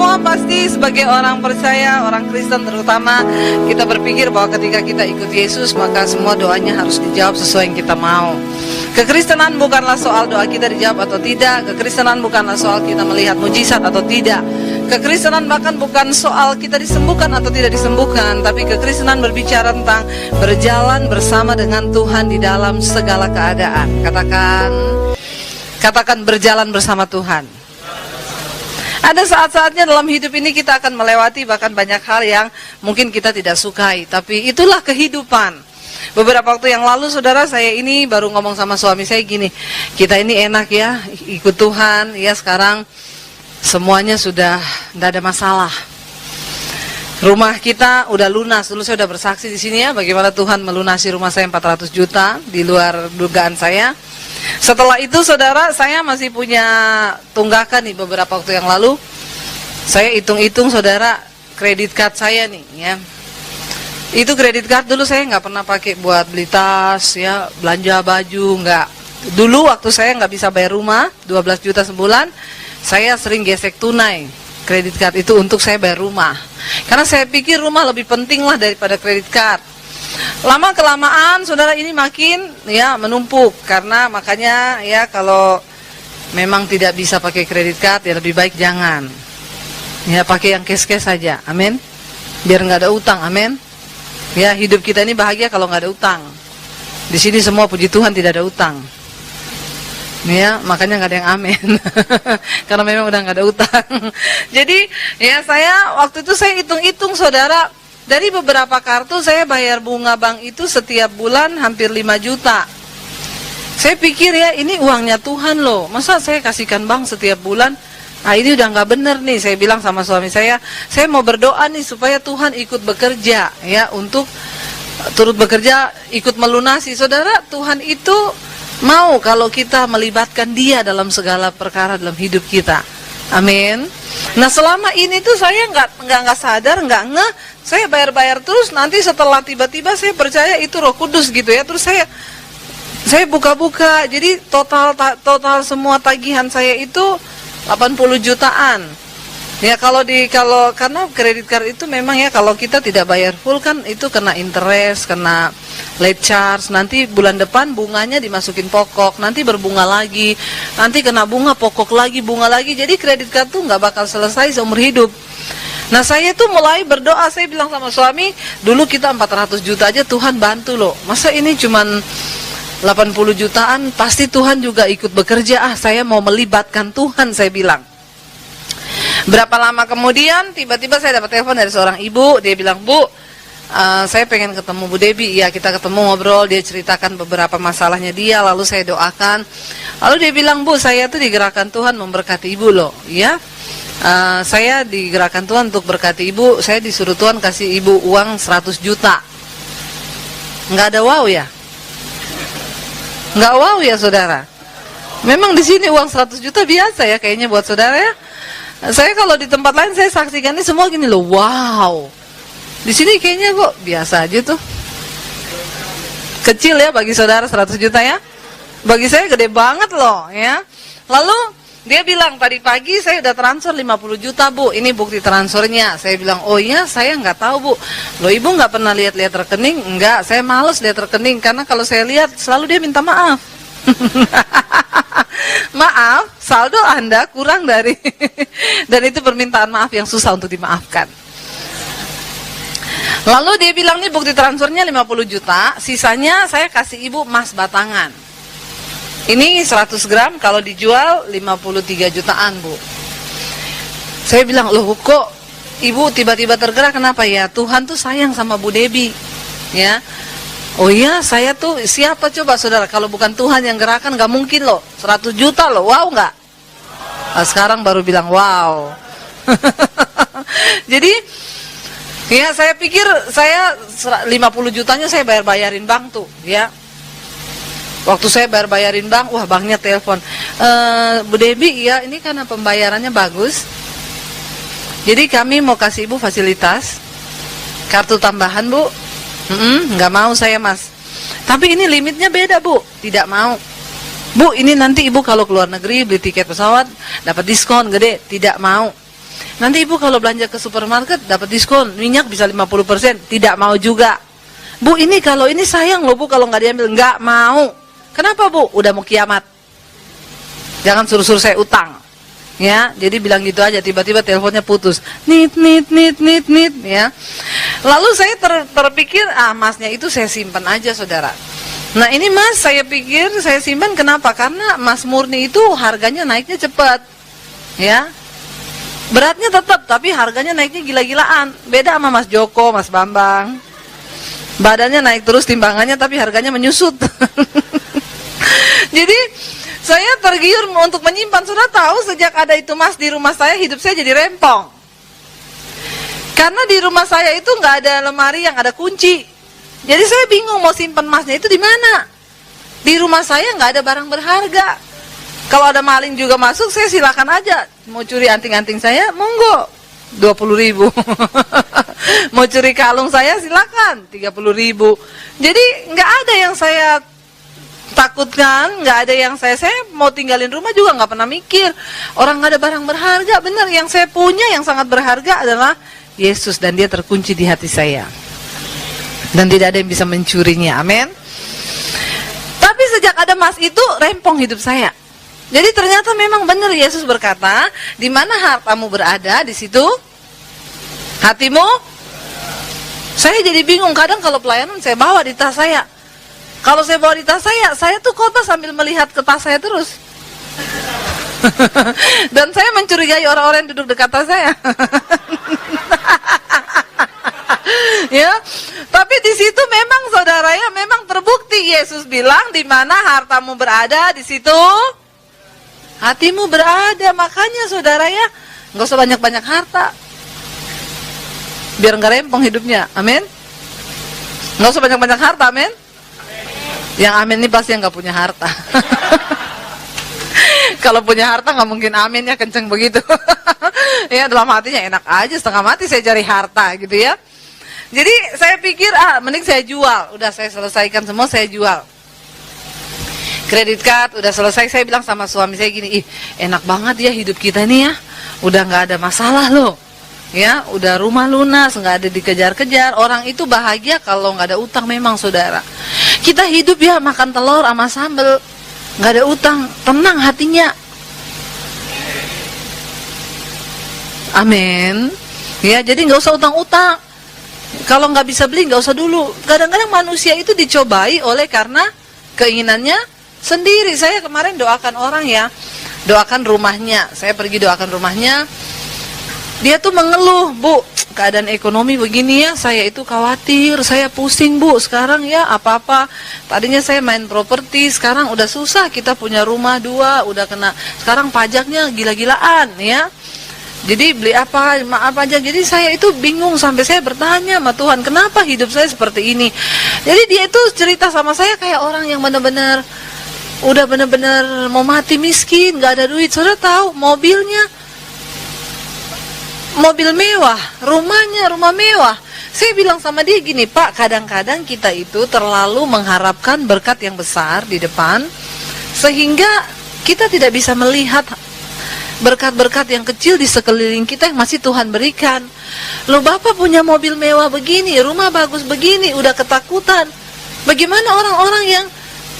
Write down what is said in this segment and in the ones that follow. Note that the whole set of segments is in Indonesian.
semua pasti sebagai orang percaya, orang Kristen terutama, kita berpikir bahwa ketika kita ikut Yesus, maka semua doanya harus dijawab sesuai yang kita mau. Kekristenan bukanlah soal doa kita dijawab atau tidak. Kekristenan bukanlah soal kita melihat mujizat atau tidak. Kekristenan bahkan bukan soal kita disembuhkan atau tidak disembuhkan. Tapi kekristenan berbicara tentang berjalan bersama dengan Tuhan di dalam segala keadaan. Katakan berjalan bersama Tuhan. Ada saat-saatnya dalam hidup ini kita akan melewati bahkan banyak hal yang mungkin kita tidak sukai. Tapi itulah kehidupan. Beberapa waktu yang lalu saudara, saya ini baru ngomong sama suami saya gini, kita ini enak ya ikut Tuhan, ya sekarang semuanya sudah tidak ada masalah. Rumah kita udah lunas. Dulu saya udah bersaksi di sini ya bagaimana Tuhan melunasi rumah saya 400 juta di luar dugaan saya. Setelah itu saudara, saya masih punya tunggakan nih beberapa waktu yang lalu. Saya hitung-hitung saudara, kredit card saya nih ya. Itu kredit card dulu saya nggak pernah pakai buat beli tas ya, belanja baju, nggak. Dulu waktu saya nggak bisa bayar rumah 12 juta sebulan, saya sering gesek tunai kredit card itu untuk saya bayar rumah. Karena saya pikir rumah lebih penting lah daripada kredit card. Lama kelamaan saudara ini makin ya menumpuk, karena makanya ya kalau memang tidak bisa pakai kredit card ya lebih baik jangan. Ya pakai yang cash saja. Amin. Biar nggak ada utang. Amin. Ya hidup kita ini bahagia kalau nggak ada utang. Di sini semua puji Tuhan tidak ada utang. Ya makanya nggak ada yang amin. Karena memang udah nggak ada utang. Jadi ya saya waktu itu saya hitung-hitung saudara, dari beberapa kartu saya bayar bunga bank itu setiap bulan hampir 5 juta. Saya pikir ya ini uangnya Tuhan loh, masa saya kasihkan bank setiap bulan? Ah ini udah nggak bener nih. Saya bilang sama suami saya mau berdoa nih supaya Tuhan ikut bekerja ya, untuk turut bekerja, ikut melunasi. Saudara, Tuhan itu mau kalau kita melibatkan Dia dalam segala perkara dalam hidup kita. Amin. Nah selama ini tuh saya nggak sadar, nggak ngeh, saya bayar terus. Nanti setelah tiba-tiba saya percaya itu Roh Kudus gitu ya. Terus saya buka-buka, jadi total semua tagihan saya itu 80 jutaan. Ya karena kredit card itu memang ya kalau kita tidak bayar full kan itu kena interest, kena late charge. Nanti bulan depan bunganya dimasukin pokok, nanti berbunga lagi, nanti kena bunga pokok lagi, bunga lagi. Jadi kredit card tuh nggak bakal selesai seumur hidup. Nah saya tuh mulai berdoa, saya bilang sama suami, dulu kita 400 juta aja Tuhan bantu loh. Masa ini cuman 80 jutaan, pasti Tuhan juga ikut bekerja. Saya mau melibatkan Tuhan, saya bilang. Berapa lama kemudian tiba-tiba saya dapat telepon dari seorang ibu. Dia bilang, Bu, saya pengen ketemu Bu Debbie. Ya kita ketemu ngobrol, dia ceritakan beberapa masalahnya dia, lalu saya doakan. Lalu dia bilang, Bu, saya tuh digerakkan Tuhan memberkati ibu loh. Ya, saya digerakkan Tuhan untuk berkati ibu. Saya disuruh Tuhan kasih ibu uang 100 juta. Nggak ada wow ya? Nggak wow ya saudara? Memang di sini uang 100 juta biasa ya kayaknya buat saudara ya. Saya kalau di tempat lain saya saksikan ini semua gini loh, wow. Di sini kayaknya kok biasa aja tuh. Kecil ya bagi saudara 100 juta ya. Bagi saya gede banget loh ya. Lalu dia bilang tadi pagi saya udah transfer 50 juta Bu, ini bukti transfernya. Saya bilang oh iya saya nggak tahu Bu. Loh ibu nggak pernah lihat rekening? Enggak, saya males lihat rekening karena kalau saya lihat selalu dia minta maaf. Maaf, saldo Anda kurang dari dan itu permintaan maaf yang susah untuk dimaafkan. Lalu dia bilang nih bukti transfernya 50 juta, sisanya saya kasih ibu emas batangan. Ini 100 gram kalau dijual 53 jutaan Bu. Saya bilang loh kok ibu tiba-tiba tergerak, kenapa ya? Tuhan tuh sayang sama Bu Debbie ya. Oh iya, saya tuh siapa coba saudara? Kalau bukan Tuhan yang gerakan, gak mungkin loh. 100 juta loh, wow gak? Nah, sekarang baru bilang wow. Jadi, ya saya pikir saya 50 jutanya saya bayarin bank tuh, ya. Waktu saya bayarin bank, wah banknya telepon. Bu Debbie, ya ini karena pembayarannya bagus. Jadi kami mau kasih ibu fasilitas kartu tambahan Bu. Nggak mau saya Mas. Tapi ini limitnya beda Bu. Tidak mau. Bu ini nanti ibu kalau keluar negeri beli tiket pesawat dapat diskon gede. Tidak mau. Nanti ibu kalau belanja ke supermarket dapat diskon, minyak bisa 50%. Tidak mau juga. Bu, ini kalau ini sayang loh bu kalau nggak diambil. Nggak mau. Kenapa bu? Udah mau kiamat. Jangan suruh-suruh saya utang. Ya, jadi bilang gitu aja, tiba-tiba teleponnya putus. Nit, ya. Lalu saya terpikir, emasnya itu saya simpan aja saudara. Nah ini mas, saya pikir saya simpan kenapa? Karena emas murni itu harganya naiknya cepat. Ya. Beratnya tetap, tapi harganya naiknya gila-gilaan. Beda sama Mas Joko, Mas Bambang. Badannya naik terus timbangannya, tapi harganya menyusut. Jadi, saya tergiur untuk menyimpan. Sudah tahu sejak ada itu mas di rumah saya, hidup saya jadi rempong. Karena di rumah saya itu nggak ada lemari yang ada kunci. Jadi saya bingung mau simpan emasnya itu di mana. Di rumah saya nggak ada barang berharga. Kalau ada maling juga masuk, saya silakan aja. Mau curi anting-anting saya, monggo, 20.000. Mau curi kalung saya, silakan, 30.000. Jadi nggak ada yang saya takutkan, nggak ada yang saya mau tinggalin rumah juga nggak pernah mikir. Orang nggak ada barang berharga, benar. Yang saya punya yang sangat berharga adalah Yesus, dan dia terkunci di hati saya. Dan tidak ada yang bisa mencurinya, amin. Tapi sejak ada emas itu, rempong hidup saya. Jadi ternyata memang benar Yesus berkata, di mana hartamu berada, di situ hatimu. Saya jadi bingung, kadang kalau pelayanan saya bawa di tas saya. Kalau saya bawa di tas saya tuh khotbah sambil melihat ke tas saya terus. Dan saya mencurigai orang-orang yang duduk dekat tas saya. Ya, tapi di situ memang saudara ya, memang terbukti Yesus bilang di mana hartamu berada, di situ hatimu berada. Makanya saudara ya, nggak usah banyak-banyak harta, biar nggak rempong hidupnya, amin. Nggak usah banyak-banyak harta, amin. Yang amin ini pasti yang nggak punya harta. Kalau punya harta nggak mungkin amin ya, kenceng begitu. Ya dalam hatinya enak aja, setengah mati saya cari harta gitu ya. Jadi saya pikir mending saya jual. Udah saya selesaikan semua, saya jual. Kredit card udah selesai. Saya bilang sama suami saya gini, enak banget ya hidup kita nih ya, udah nggak ada masalah loh ya, udah rumah lunas, nggak ada dikejar-kejar. Orang itu bahagia kalau nggak ada utang. Memang saudara, kita hidup ya makan telur sama sambal, nggak ada utang, tenang hatinya, amin ya. Jadi nggak usah utang-utang. Kalau nggak bisa beli nggak usah dulu. Kadang-kadang manusia itu dicobai oleh karena keinginannya sendiri. Saya kemarin doakan orang ya, doakan rumahnya. Saya pergi doakan rumahnya. Dia tuh mengeluh, Bu, keadaan ekonomi begini ya, saya itu khawatir, saya pusing Bu, sekarang ya apa-apa. Tadinya saya main properti, sekarang udah susah, kita punya rumah 2, udah kena, sekarang pajaknya gila-gilaan ya. Jadi beli apa, maaf aja. Jadi saya itu bingung, sampai saya bertanya sama Tuhan, kenapa hidup saya seperti ini. Jadi dia itu cerita sama saya kayak orang yang benar-benar udah benar-benar mau mati miskin, nggak ada duit. Saudara tahu mobilnya mobil mewah, rumahnya rumah mewah. Saya bilang sama dia gini, Pak, kadang-kadang kita itu terlalu mengharapkan berkat yang besar di depan, sehingga kita tidak bisa melihat berkat-berkat yang kecil di sekeliling kita yang masih Tuhan berikan. Loh, Bapak punya mobil mewah begini, rumah bagus begini, udah ketakutan. Bagaimana orang-orang yang,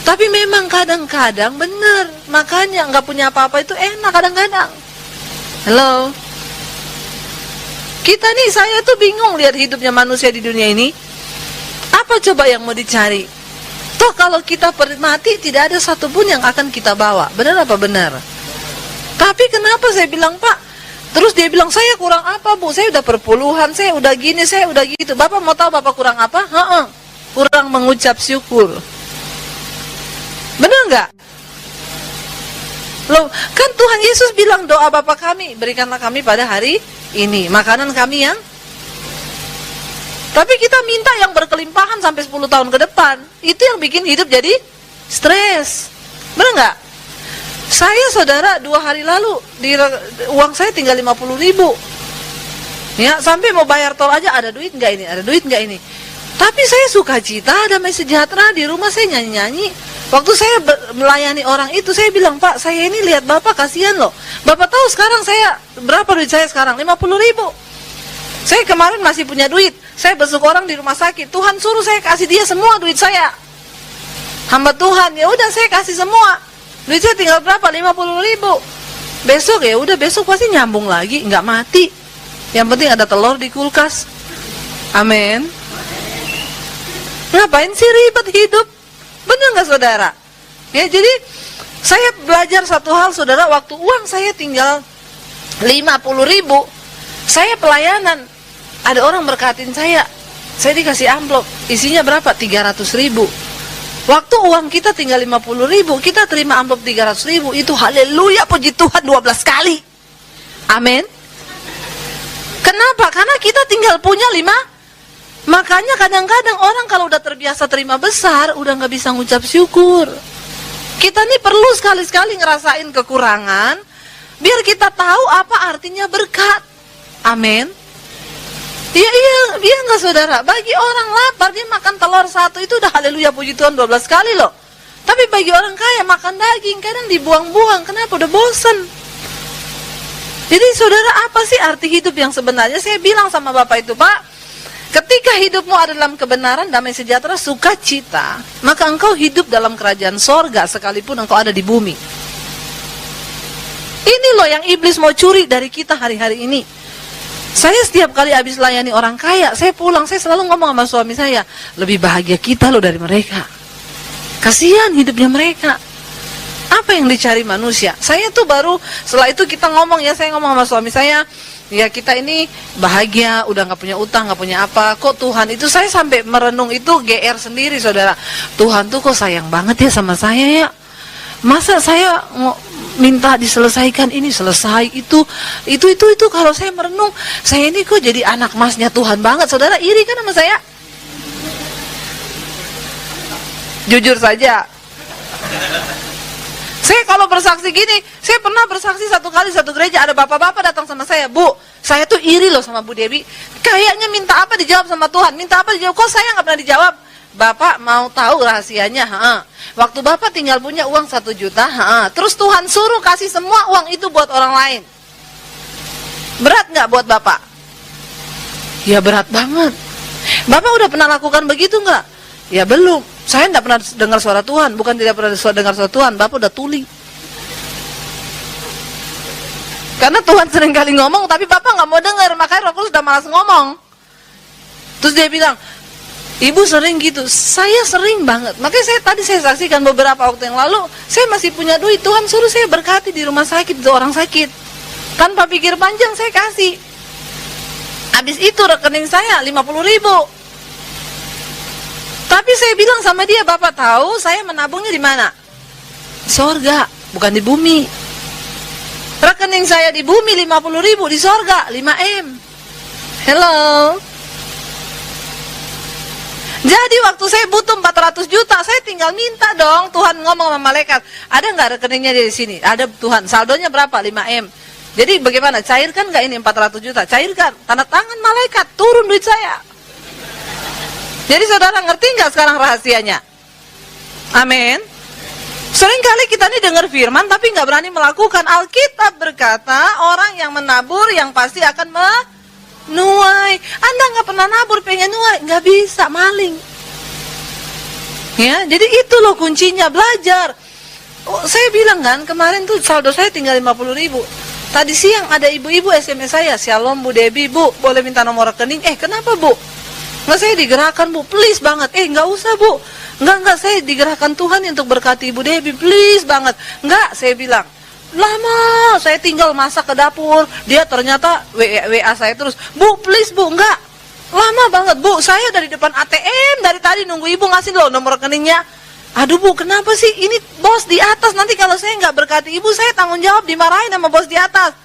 tapi memang kadang-kadang benar, makanya nggak punya apa-apa itu enak kadang-kadang. Halo, kita nih, saya tuh bingung lihat hidupnya manusia di dunia ini. Apa coba yang mau dicari? Toh kalau kita mati tidak ada satupun yang akan kita bawa. Benar apa benar? Tapi kenapa saya bilang, Pak? Terus dia bilang, saya kurang apa Bu? Saya udah perpuluhan, saya udah gini, saya udah gitu. Bapak mau tahu Bapak kurang apa? Kurang mengucap syukur. Benar nggak? Loh, kan Tuhan Yesus bilang doa Bapa kami, berikanlah kami pada hari ini makanan kami yang. Tapi kita minta yang berkelimpahan sampai 10 tahun ke depan. Itu yang bikin hidup jadi stres. Benar nggak? Saya saudara 2 hari lalu uang saya tinggal 50.000. Ya, sampai mau bayar tol aja ada duit nggak ini? Ada duit nggak ini? Tapi saya sukacita, damai sejahtera, di rumah saya nyanyi-nyanyi. Waktu saya melayani orang itu, saya bilang, Pak, saya ini lihat Bapak kasihan loh. Bapak tahu sekarang saya, berapa duit saya sekarang? 50.000. Saya kemarin masih punya duit. Saya besuk orang di rumah sakit. Tuhan suruh saya kasih dia semua duit saya. Hamba Tuhan, ya udah saya kasih semua. Duit saya tinggal berapa? 50.000. Besok ya udah, besok pasti nyambung lagi, nggak mati. Yang penting ada telur di kulkas. Amin. Ngapain sih ribet hidup? Benar nggak saudara? Ya, jadi saya belajar satu hal saudara, waktu uang saya tinggal 50.000, saya pelayanan, ada orang berkatin saya dikasih amplop, isinya berapa? 300.000. Waktu uang kita tinggal 50.000, kita terima amplop 300.000, itu haleluya, puji Tuhan 12 kali. Amin. Kenapa? Karena kita tinggal punya 5. Makanya kadang-kadang orang kalau udah terbiasa terima besar, udah nggak bisa ngucap syukur. Kita nih perlu sekali-sekali ngerasain kekurangan, biar kita tahu apa artinya berkat. Amin. Iya nggak saudara? Bagi orang lapar, dia makan telur 1 itu udah haleluya puji Tuhan 12 kali loh. Tapi bagi orang kaya makan daging kadang dibuang-buang. Kenapa? Udah bosen. Jadi saudara, apa sih arti hidup yang sebenarnya? Saya bilang sama Bapak itu, Pak, ketika hidupmu ada dalam kebenaran, damai sejahtera, sukacita, maka engkau hidup dalam kerajaan sorga sekalipun engkau ada di bumi. Ini loh yang iblis mau curi dari kita hari-hari ini. Saya setiap kali habis layani orang kaya, saya pulang, saya selalu ngomong sama suami saya, lebih bahagia kita loh dari mereka. Kasihan hidupnya mereka. Apa yang dicari manusia? Saya tuh baru, setelah itu kita ngomong ya, saya ngomong sama suami saya, ya kita ini bahagia, udah gak punya utang, gak punya apa. Kok Tuhan itu, saya sampai merenung itu GR sendiri saudara. Tuhan tuh kok sayang banget ya sama saya ya. Masa saya minta diselesaikan ini, selesai itu kalau saya merenung, saya ini kok jadi anak emasnya Tuhan banget. Saudara iri kan sama saya? Jujur saja. Saya kalau bersaksi gini, saya pernah bersaksi satu kali satu gereja, ada bapak-bapak datang sama saya, Bu, saya tuh iri loh sama Bu Dewi, kayaknya minta apa dijawab sama Tuhan, minta apa dijawab, kok saya nggak pernah dijawab. Bapak mau tahu rahasianya? Waktu Bapak tinggal punya uang 1 juta, terus Tuhan suruh kasih semua uang itu buat orang lain. Berat nggak buat Bapak? Ya berat banget. Bapak udah pernah lakukan begitu nggak? Ya belum. Saya tidak pernah dengar suara Tuhan. Bukan tidak pernah dengar suara Tuhan, Bapak udah tuli. Karena Tuhan sering kali ngomong, tapi Bapak nggak mau dengar, makanya Roh Kudus udah malas ngomong. Terus dia bilang, Ibu sering gitu. Saya sering banget. Makanya tadi saya saksikan beberapa waktu yang lalu, saya masih punya duit, Tuhan suruh saya berkati di rumah sakit, itu orang sakit. Tanpa pikir panjang saya kasih. Habis itu rekening saya 50.000. Tapi saya bilang sama dia, Bapak tahu saya menabungnya di mana? Sorga, bukan di bumi. Rekening saya di bumi 50.000, di sorga 5M. Hello. Jadi waktu saya butuh 400 juta, saya tinggal minta dong. Tuhan ngomong sama malaikat, ada nggak rekeningnya di sini? Ada Tuhan, saldonya berapa? 5M. Jadi bagaimana? Cairkan nggak ini 400 juta? Cairkan. Tanda tangan malaikat, turun duit saya. Jadi saudara ngerti nggak sekarang rahasianya? Amin. Seringkali kita ini dengar firman tapi nggak berani melakukan. Alkitab berkata orang yang menabur yang pasti akan menuai. Anda nggak pernah nabur pengen nuai, nggak bisa, maling. Ya, jadi itu loh kuncinya, belajar. Saya bilang kan kemarin tuh saldo saya tinggal 50.000. Tadi siang ada ibu-ibu SMS saya, Shalom Bu Debbie, Bu boleh minta nomor rekening? Kenapa Bu? Nggak, saya digerakkan Bu, please banget. Nggak usah Bu, nggak, saya digerakkan Tuhan untuk berkati Ibu Debbie, please banget. Nggak, saya bilang, lama saya tinggal masak ke dapur, dia ternyata WA saya terus, Bu please Bu, nggak, lama banget Bu, saya dari depan ATM, dari tadi nunggu Ibu ngasih loh nomor rekeningnya. Aduh Bu, kenapa sih, ini bos di atas, nanti kalau saya nggak berkati Ibu, saya tanggung jawab dimarahin sama bos di atas.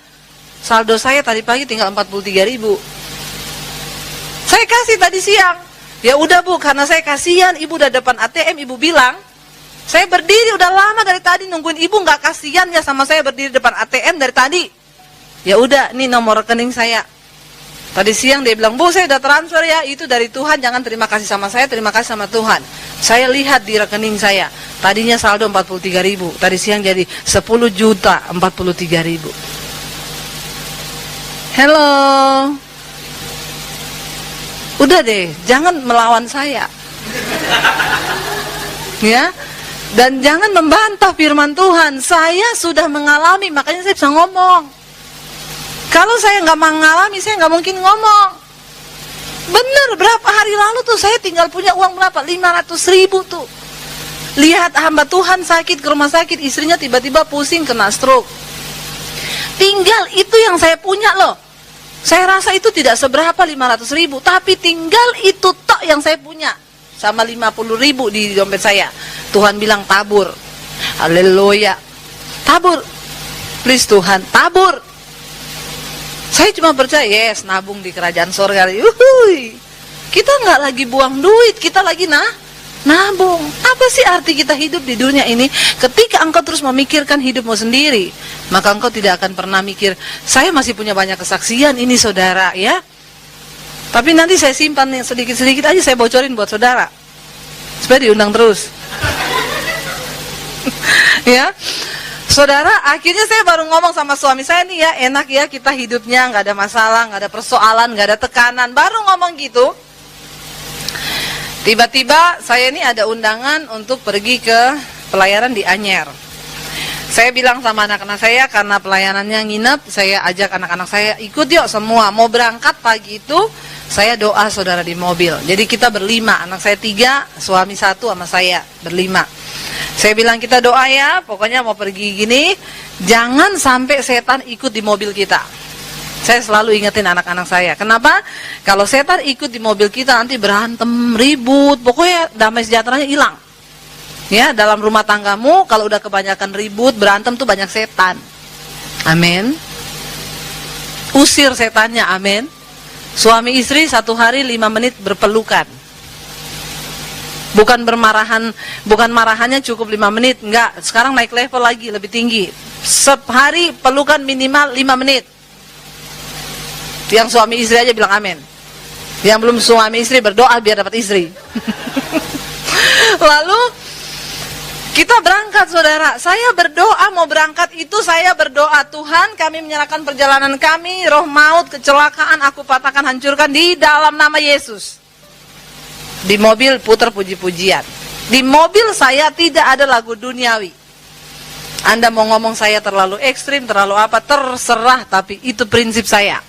Saldo saya tadi pagi tinggal 43.000. Saya kasih tadi siang. Ya udah Bu, karena saya kasihan Ibu udah depan ATM, Ibu bilang, saya berdiri udah lama dari tadi nungguin Ibu, nggak kasihan ya sama saya berdiri depan ATM dari tadi. Ya udah, nih nomor rekening saya. Tadi siang dia bilang, Bu saya udah transfer ya, itu dari Tuhan, jangan terima kasih sama saya, terima kasih sama Tuhan. Saya lihat di rekening saya, Tadinya saldo 43.000, tadi siang jadi 10.043.000. Halo. Udah deh, jangan melawan saya. Ya. Dan jangan membantah firman Tuhan. Saya sudah mengalami, makanya saya bisa ngomong. Kalau saya nggak mengalami, saya nggak mungkin ngomong. Bener, berapa hari lalu tuh saya tinggal punya uang berapa? 500.000 tuh. Lihat hamba Tuhan sakit ke rumah sakit, istrinya tiba-tiba pusing kena stroke. Tinggal itu yang saya punya loh. Saya rasa itu tidak seberapa 500.000, tapi tinggal itu tok yang saya punya. Sama 50.000 di dompet saya. Tuhan bilang tabur. Haleluya. Tabur. Please Tuhan, tabur. Saya cuma percaya, yes, nabung di kerajaan surga. Yuhui. Kita nggak lagi buang duit, kita lagi nabung. Apa sih arti kita hidup di dunia ini? Ketika engkau terus memikirkan hidupmu sendiri, maka engkau tidak akan pernah mikir, saya masih punya banyak kesaksian ini saudara ya. Tapi nanti saya simpan sedikit-sedikit aja, saya bocorin buat saudara supaya diundang terus. Ya, saudara, akhirnya saya baru ngomong sama suami saya nih ya, enak ya kita hidupnya nggak ada masalah, nggak ada persoalan, nggak ada tekanan. Baru ngomong gitu, tiba-tiba saya ini ada undangan untuk pergi ke pelayaran di Anyer. Saya bilang sama anak-anak saya, karena pelayanannya nginep, saya ajak anak-anak saya ikut yuk semua. Mau berangkat pagi itu, saya doa saudara di mobil. Jadi kita berlima, anak saya 3, suami 1 sama saya, berlima. Saya bilang kita doa ya, pokoknya mau pergi gini, jangan sampai setan ikut di mobil kita. Saya selalu ingetin anak-anak saya. Kenapa? Kalau setan ikut di mobil kita nanti berantem, ribut, pokoknya damai sejahteranya hilang. Ya, dalam rumah tanggamu kalau udah kebanyakan ribut, berantem tuh banyak setan. Amin. Usir setannya, amin. Suami istri 1 hari 5 menit berpelukan. Bukan bermarahan, bukan marahannya cukup 5 menit, enggak. Sekarang naik level lagi, lebih tinggi. Sehari pelukan minimal 5 menit. Yang suami istri aja bilang amin. Yang belum suami istri berdoa biar dapat istri. Lalu kita berangkat saudara. Saya berdoa mau berangkat itu, saya berdoa, Tuhan kami menyerahkan perjalanan kami, roh maut, kecelakaan aku patahkan, hancurkan di dalam nama Yesus. Di mobil putar puji-pujian. Di mobil saya tidak ada lagu duniawi. Anda mau ngomong saya terlalu ekstrim, terlalu apa, terserah, tapi itu prinsip saya.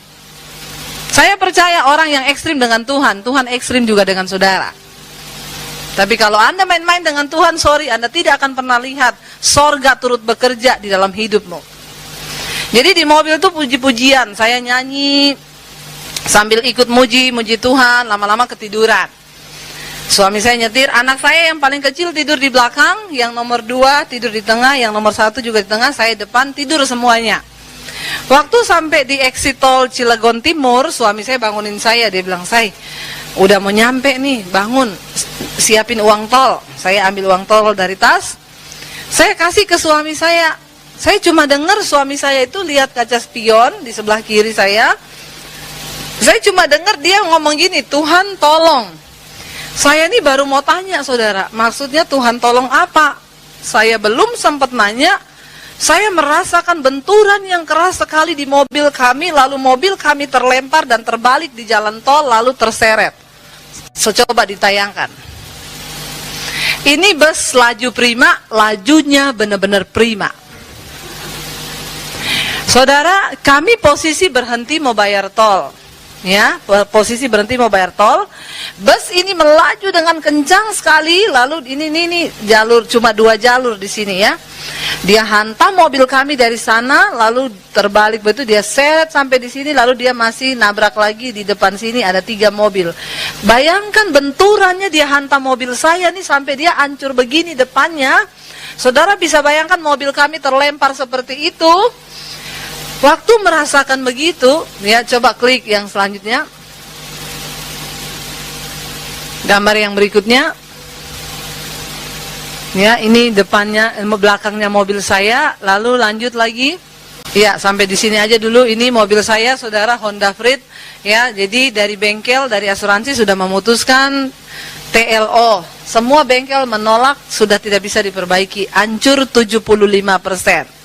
Saya percaya orang yang ekstrim dengan Tuhan, Tuhan ekstrim juga dengan saudara. Tapi kalau Anda main-main dengan Tuhan, sorry, Anda tidak akan pernah lihat sorga turut bekerja di dalam hidupmu. Jadi di mobil itu puji-pujian, saya nyanyi sambil ikut muji Tuhan, lama-lama ketiduran. Suami saya nyetir, anak saya yang paling kecil tidur di belakang, yang nomor 2 tidur di tengah, yang nomor 1 juga di tengah, saya depan, tidur semuanya. Waktu sampai di exit tol Cilegon Timur, suami saya bangunin saya, dia bilang, "Say, udah mau nyampe nih, bangun, siapin uang tol." Saya ambil uang tol dari tas, saya kasih ke suami saya. Saya cuma dengar suami saya itu lihat kaca spion di sebelah kiri saya. Saya cuma dengar dia ngomong gini, "Tuhan tolong." Saya ini baru mau tanya saudara, maksudnya Tuhan tolong apa? Saya belum sempat nanya, saya merasakan benturan yang keras sekali di mobil kami, lalu mobil kami terlempar dan terbalik di jalan tol, lalu terseret. Coba ditayangkan. Ini bus laju prima, lajunya benar-benar prima. Saudara, kami posisi berhenti mau bayar tol. Ya, posisi berhenti mau bayar tol. Bus ini melaju dengan kencang sekali, lalu ini jalur cuma 2 jalur di sini ya. Dia hantam mobil kami dari sana, lalu terbalik begitu, dia seret sampai di sini, lalu dia masih nabrak lagi di depan sini ada 3 mobil. Bayangkan benturannya, dia hantam mobil saya nih sampai dia hancur begini depannya. Saudara bisa bayangkan mobil kami terlempar seperti itu. Waktu merasakan begitu, ya coba klik yang selanjutnya. Gambar yang berikutnya. Ya, ini depannya, belakangnya mobil saya, lalu lanjut lagi. Ya, sampai di sini aja dulu. Ini mobil saya, saudara, Honda Freed. Ya, jadi dari bengkel, dari asuransi sudah memutuskan TLO, semua bengkel menolak, sudah tidak bisa diperbaiki, hancur 75%.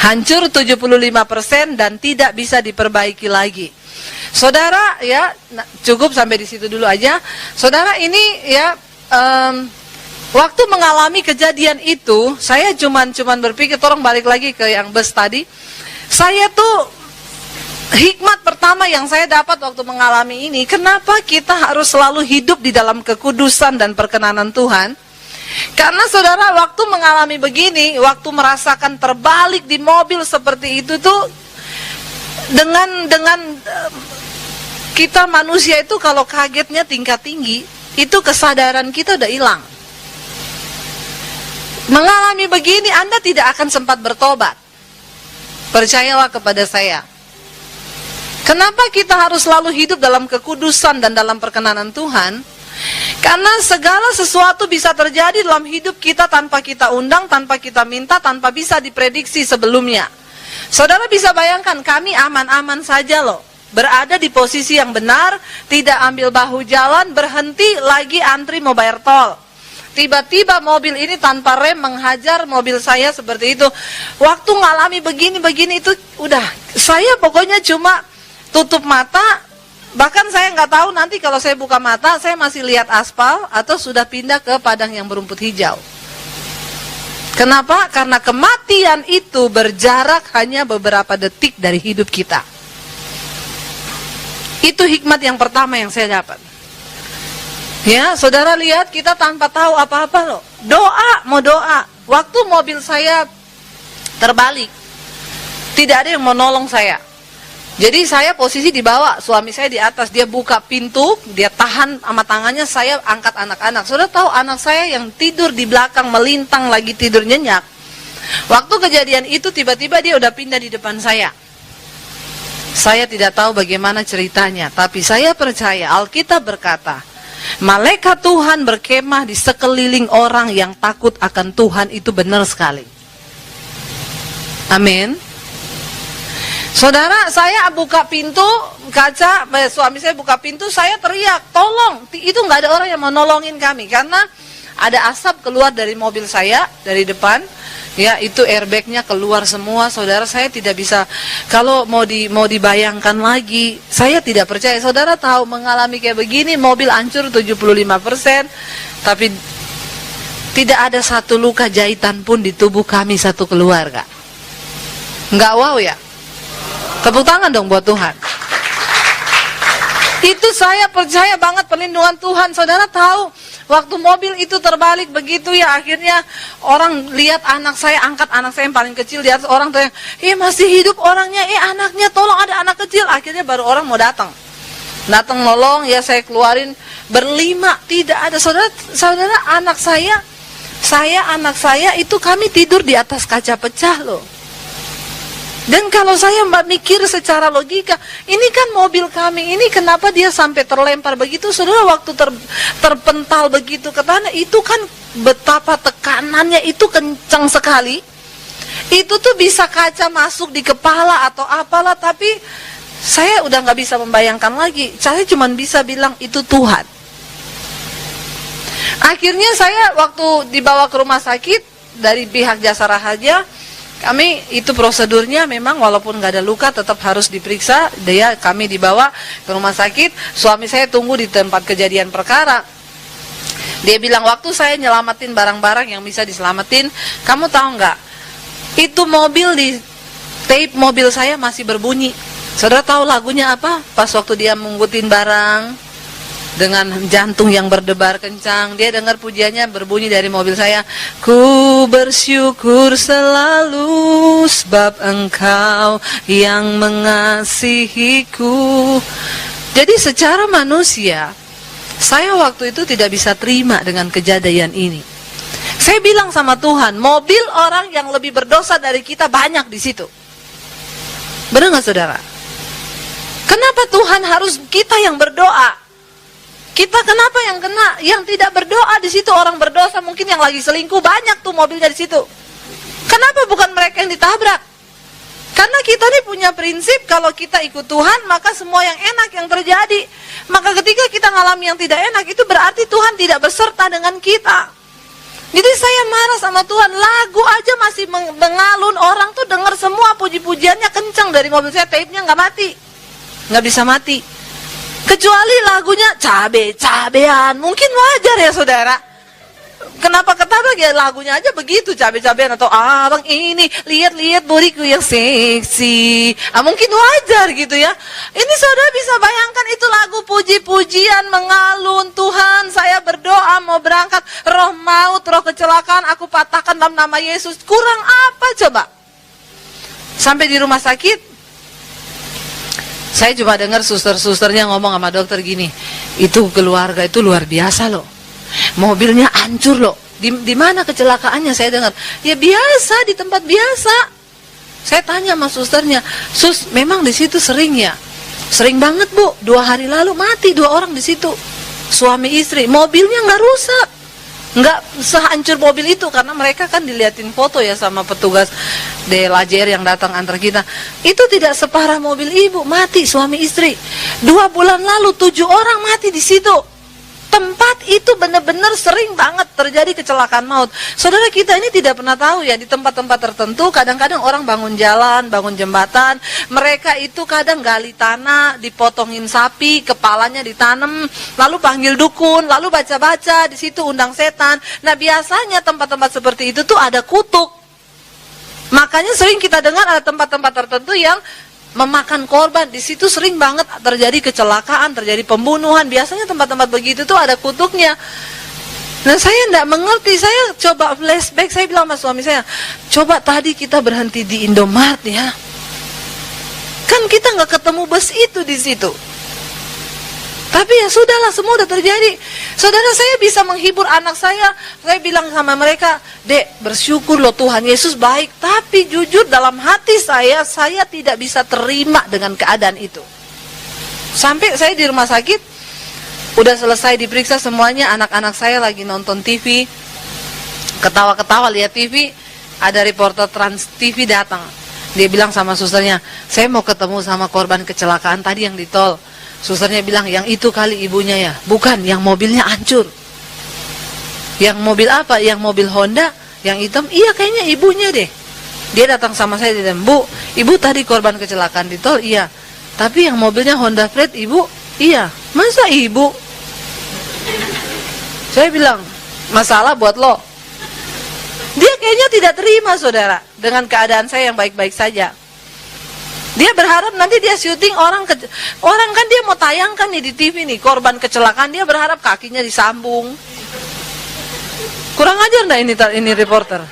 Hancur 75% dan tidak bisa diperbaiki lagi. Saudara ya, cukup sampai di situ dulu aja. Saudara ini ya, waktu mengalami kejadian itu, saya cuman berpikir, tolong balik lagi ke yang bus tadi. Saya tuh, hikmat pertama yang saya dapat waktu mengalami ini, kenapa kita harus selalu hidup di dalam kekudusan dan perkenanan Tuhan? Karena saudara, waktu mengalami begini, waktu merasakan terbalik di mobil seperti itu tuh, dengan kita manusia itu kalau kagetnya tingkat tinggi, itu kesadaran kita udah hilang. Mengalami begini, Anda tidak akan sempat bertobat. Percayalah kepada saya. Kenapa kita harus selalu hidup dalam kekudusan dan dalam perkenanan Tuhan? Karena segala sesuatu bisa terjadi dalam hidup kita tanpa kita undang, tanpa kita minta, tanpa bisa diprediksi sebelumnya. Saudara bisa bayangkan, kami aman-aman saja loh, berada di posisi yang benar, tidak ambil bahu jalan, berhenti lagi antri mau bayar tol. Tiba-tiba mobil ini tanpa rem menghajar mobil saya seperti itu. Waktu ngalami begini itu udah, saya pokoknya cuma tutup mata. Bahkan saya nggak tahu nanti kalau saya buka mata, saya masih lihat aspal atau sudah pindah ke padang yang berumput hijau. Kenapa? Karena kematian itu berjarak hanya beberapa detik dari hidup kita. Itu hikmat yang pertama yang saya dapat. Ya, saudara lihat, kita tanpa tahu apa-apa loh. Mau doa. Waktu mobil saya terbalik, tidak ada yang mau nolong saya. Jadi saya posisi di bawah, suami saya di atas, dia buka pintu, dia tahan sama tangannya, saya angkat anak-anak. Saudara tahu anak saya yang tidur di belakang melintang lagi tidur nyenyak. Waktu kejadian itu tiba-tiba dia udah pindah di depan saya. Saya tidak tahu bagaimana ceritanya, tapi saya percaya Alkitab berkata, malaikat Tuhan berkemah di sekeliling orang yang takut akan Tuhan, itu benar sekali. Amin. Saudara, saya buka pintu kaca, suami saya buka pintu, saya teriak, tolong. Itu nggak ada orang yang mau nolongin kami, karena ada asap keluar dari mobil saya, dari depan. Ya, itu airbagnya keluar semua. Saudara, saya tidak bisa, kalau mau dibayangkan lagi, saya tidak percaya. Saudara tahu, mengalami kayak begini, mobil hancur 75%, tapi tidak ada satu luka jahitan pun di tubuh kami satu keluarga. Nggak wow ya? Tepuk tangan dong buat Tuhan. Itu saya percaya banget perlindungan Tuhan. Saudara tahu, waktu mobil itu terbalik begitu ya, akhirnya orang lihat anak saya, angkat anak saya yang paling kecil di atas, orang tuh yang, masih hidup orangnya, anaknya, tolong, ada anak kecil. Akhirnya baru orang mau datang nolong, ya saya keluarin berlima, tidak ada. Saudara, anak saya itu kami tidur di atas kaca pecah loh. Dan kalau saya mikir secara logika, ini kan mobil kami, ini kenapa dia sampai terlempar begitu? Saudara, waktu terpental begitu ke tanah, itu kan betapa tekanannya itu kencang sekali. Itu tuh bisa kaca masuk di kepala atau apalah, tapi saya udah nggak bisa membayangkan lagi. Saya cuma bisa bilang itu Tuhan. Akhirnya saya waktu dibawa ke rumah sakit dari pihak Jasa Raharja, kami itu prosedurnya memang walaupun nggak ada luka tetap harus diperiksa. Kami dibawa ke rumah sakit. Suami saya tunggu di tempat kejadian perkara. Dia bilang, waktu saya nyelamatin barang-barang yang bisa diselamatin, kamu tahu nggak? Itu mobil di tape mobil saya masih berbunyi. Saudara tahu lagunya apa? Pas waktu dia mengangkutin barang dengan jantung yang berdebar kencang, dia dengar pujiannya berbunyi dari mobil saya. Ku bersyukur selalu sebab Engkau yang mengasihiku. Jadi secara manusia, saya waktu itu tidak bisa terima dengan kejadian ini. Saya bilang sama Tuhan, mobil orang yang lebih berdosa dari kita banyak di situ. Benar nggak saudara? Kenapa Tuhan harus kita yang berdoa? Kita kenapa yang kena? Yang tidak berdoa di situ orang berdosa, mungkin yang lagi selingkuh banyak tuh mobilnya di situ. Kenapa bukan mereka yang ditabrak? Karena kita nih punya prinsip, kalau kita ikut Tuhan, maka semua yang enak yang terjadi. Maka ketika kita ngalami yang tidak enak, itu berarti Tuhan tidak berserta dengan kita. Jadi saya marah sama Tuhan, lagu aja masih mengalun, orang tuh dengar semua puji-pujiannya kencang dari mobil saya, tape-nya nggak mati, nggak bisa mati. Kecuali lagunya cabe-cabean, mungkin wajar ya saudara. Kenapa ketabrak ya, lagunya aja begitu, cabe-cabean, atau abang ini lihat-lihat bodiku yang seksi. Mungkin wajar gitu ya. Ini saudara bisa bayangkan, itu lagu puji-pujian mengalun. Tuhan, saya berdoa mau berangkat, roh maut, roh kecelakaan aku patahkan dalam nama Yesus. Kurang apa coba? Sampai di rumah sakit, saya cuma dengar suster-susternya ngomong sama dokter gini, itu keluarga itu luar biasa loh, mobilnya hancur loh. Di mana kecelakaannya? Saya dengar, ya biasa, di tempat biasa. Saya tanya sama susternya, sus, memang di situ sering ya? Sering banget bu, 2 hari lalu mati 2 orang di situ, suami istri. Mobilnya nggak rusak, nggak sehancur mobil itu, karena mereka kan diliatin foto ya sama petugas DLAJR yang datang antar kita. Itu tidak separah mobil ibu, mati suami istri. 2 bulan lalu 7 orang mati di situ. Tempat itu benar-benar sering banget terjadi kecelakaan maut. Saudara, kita ini tidak pernah tahu ya, di tempat-tempat tertentu kadang-kadang orang bangun jalan, bangun jembatan, mereka itu kadang gali tanah, dipotongin sapi, kepalanya ditanam, lalu panggil dukun, lalu baca-baca, di situ undang setan. Nah, biasanya tempat-tempat seperti itu tuh ada kutuk. Makanya sering kita dengar ada tempat-tempat tertentu yang memakan korban, di situ sering banget terjadi kecelakaan, terjadi pembunuhan. Biasanya tempat-tempat begitu tuh ada kutuknya. Nah, saya tidak mengerti. Saya coba flashback, saya bilang sama suami saya, coba tadi kita berhenti di Indomaret ya, kan kita nggak ketemu bus itu di situ. Tapi ya sudahlah, semua udah terjadi. Saudara, saya bisa menghibur anak saya bilang sama mereka, dek, bersyukur loh Tuhan Yesus baik. Tapi jujur dalam hati saya tidak bisa terima dengan keadaan itu. Sampai saya di rumah sakit, udah selesai diperiksa semuanya, anak-anak saya lagi nonton TV, ketawa-ketawa lihat TV, ada reporter Trans TV datang. Dia bilang sama susternya, saya mau ketemu sama korban kecelakaan tadi yang di tol. Susternya bilang, yang itu kali ibunya ya? Bukan, yang mobilnya hancur. Yang mobil apa? Yang mobil Honda, yang hitam? Iya, kayaknya ibunya deh. Dia datang sama saya, dia bilang, Bu, ibu tadi korban kecelakaan di tol? Iya. Tapi yang mobilnya Honda Freed, ibu? Iya. Masa ibu? Saya bilang, masalah buat lo. Dia kayaknya tidak terima saudara, dengan keadaan saya yang baik-baik saja. Dia berharap nanti dia syuting orang kan dia mau tayangkan nih di TV nih, korban kecelakaan, dia berharap kakinya disambung. Kurang ajar enggak ini reporter.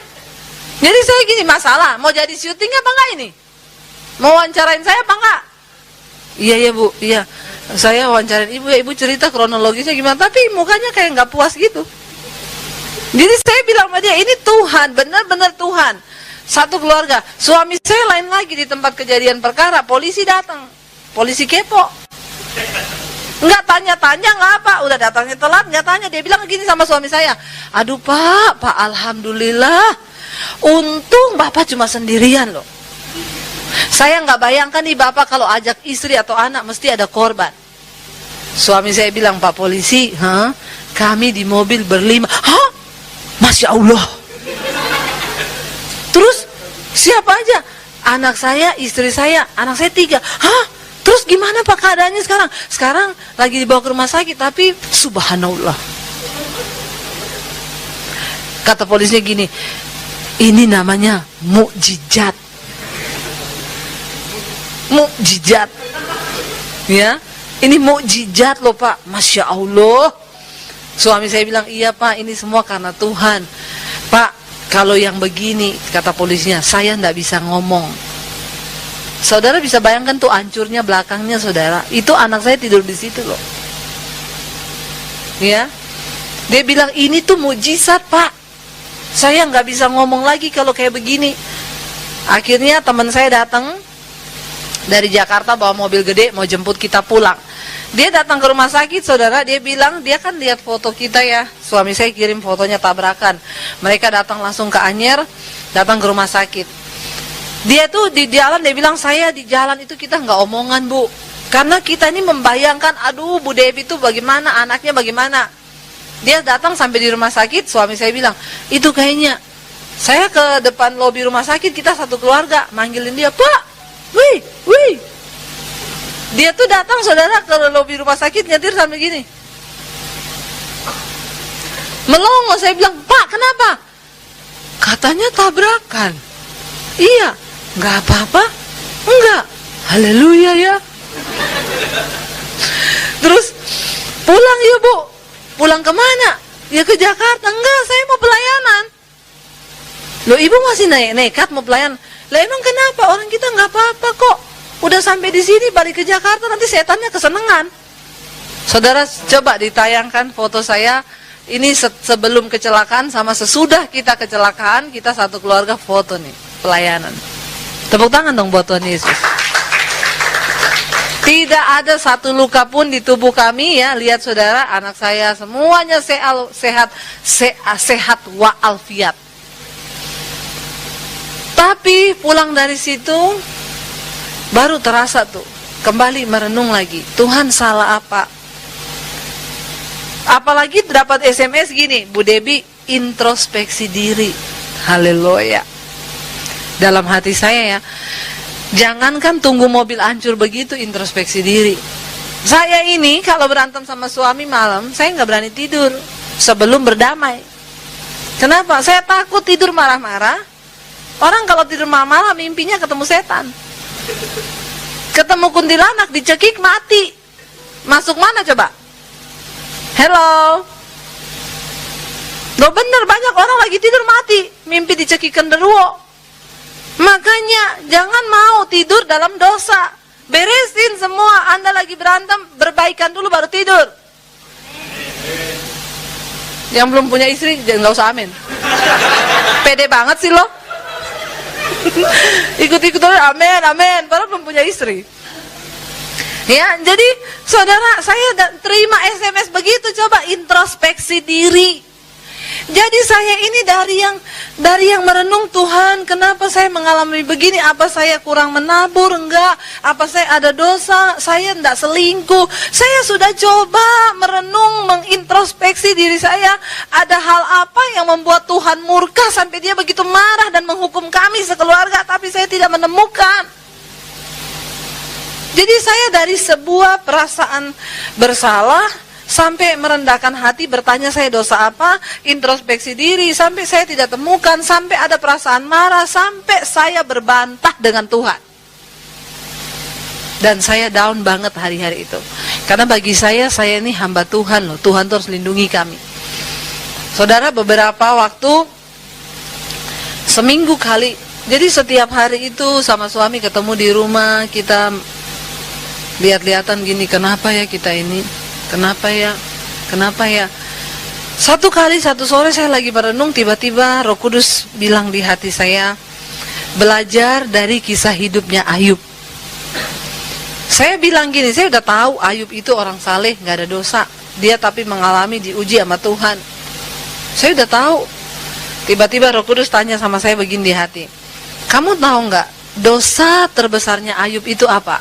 Jadi saya gini, masalah mau jadi syuting apa enggak ini? Mau wawancarain saya apa enggak? Iya Bu, iya. Saya wawancarain ibu ya, ibu cerita kronologisnya gimana, tapi mukanya kayak nggak puas gitu. Jadi saya bilang sama dia, ini Tuhan, benar-benar Tuhan. Satu keluarga, suami saya lain lagi di tempat kejadian perkara, polisi datang, polisi kepo, nggak tanya-tanya, nggak apa, udah datangnya telat, nggak tanya, dia bilang gini sama suami saya, aduh Pak, alhamdulillah, untung Bapak cuma sendirian loh. Saya nggak bayangkan nih Bapak kalau ajak istri atau anak mesti ada korban. Suami saya bilang, Pak polisi, kami di mobil berlima. Hah? Masya Allah. Terus siapa aja? Anak saya, istri saya, anak saya 3. Hah? Terus gimana Pak keadaannya sekarang? Sekarang lagi dibawa ke rumah sakit, tapi subhanallah. Kata polisinya gini, ini namanya mukjizat. Mukjizat. Ya, ini mukjizat loh Pak. Masya Allah. Suami saya bilang, iya Pak, ini semua karena Tuhan. Pak, kalau yang begini, kata polisinya, saya tidak bisa ngomong. Saudara bisa bayangkan tuh hancurnya belakangnya saudara. Itu anak saya tidur di situ loh. Ya, dia bilang ini tuh mujizat Pak. Saya nggak bisa ngomong lagi kalau kayak begini. Akhirnya teman saya datang dari Jakarta bawa mobil gede mau jemput kita pulang. Dia datang ke rumah sakit saudara, dia bilang, dia kan lihat foto kita ya, suami saya kirim fotonya tabrakan. Mereka datang langsung ke Anyer, datang ke rumah sakit. Dia tuh di jalan, dia bilang, saya di jalan itu kita nggak omongan Bu, karena kita ini membayangkan, aduh Bu Devi itu bagaimana, anaknya bagaimana. Dia datang sampai di rumah sakit, suami saya bilang, itu kayaknya, saya ke depan lobi rumah sakit, kita satu keluarga, manggilin dia, Pak, wih, wih. Dia tuh datang saudara ke lobi rumah sakit, nyetir sampai gini. Melongo, saya bilang, Pak kenapa? Katanya tabrakan. Iya, nggak apa-apa? Enggak, haleluya ya. Terus, pulang ya Bu. Pulang kemana? Ya ke Jakarta. Enggak, saya mau pelayanan. Loh ibu masih nekat mau pelayanan? Lah emang kenapa? Orang kita nggak apa-apa kok. Udah sampai di sini balik ke Jakarta nanti setannya kesenangan. Saudara coba ditayangkan foto saya. Ini sebelum kecelakaan sama sesudah kita kecelakaan, kita satu keluarga foto nih pelayanan. Tepuk tangan dong buat Tuhan Yesus. Tidak ada satu luka pun di tubuh kami ya. Lihat saudara, anak saya semuanya sehat wa'alfiat. Tapi pulang dari situ baru terasa tuh, kembali merenung lagi, Tuhan salah apa? Apalagi dapat SMS gini, Bu Debbie introspeksi diri. Haleluya. Dalam hati saya ya, jangankan tunggu mobil hancur begitu introspeksi diri. Saya ini kalau berantem sama suami malam, saya nggak berani tidur sebelum berdamai. Kenapa? Saya takut tidur marah-marah. Orang kalau tidur marah-marah mimpinya ketemu setan. Ketemu kuntilanak, dicekik mati. Masuk mana coba? Hello. Loh bener, banyak orang lagi tidur mati, mimpi dicekik genderuwo. Makanya jangan mau tidur dalam dosa. Beresin semua. Anda lagi berantem, berbaikan dulu baru tidur. Yang belum punya istri jangan, nggak usah amin. Pede banget sih lo. Ikut-ikut amin, amin. Padahal belum punya istri. Ya, jadi saudara, saya terima SMS begitu, coba introspeksi diri. Jadi saya ini dari yang merenung, Tuhan, kenapa saya mengalami begini? Apa saya kurang menabur? Enggak. Apa saya ada dosa? Saya enggak selingkuh. Saya sudah coba merenung, mengintrospeksi diri saya. Ada hal apa yang membuat Tuhan murka sampai dia begitu marah dan menghukum kami sekeluarga, tapi saya tidak menemukan. Jadi saya dari sebuah perasaan bersalah sampai merendahkan hati, bertanya saya dosa apa, introspeksi diri, sampai saya tidak temukan, sampai ada perasaan marah, sampai saya berbantah dengan Tuhan. Dan saya down banget hari-hari itu. Karena bagi saya ini hamba Tuhan loh, Tuhan terus lindungi kami. Saudara, beberapa waktu, seminggu kali, jadi setiap hari itu sama suami ketemu di rumah, kita lihat-lihatan gini, kenapa ya kita ini? Kenapa ya? Kenapa ya? Satu kali, satu sore saya lagi merenung, tiba-tiba Roh Kudus bilang di hati saya, belajar dari kisah hidupnya Ayub. Saya bilang gini, saya udah tahu Ayub itu orang saleh, nggak ada dosa. Dia tapi mengalami diuji sama Tuhan. Saya udah tahu. Tiba-tiba Roh Kudus tanya sama saya begini di hati, kamu tahu nggak dosa terbesarnya Ayub itu apa?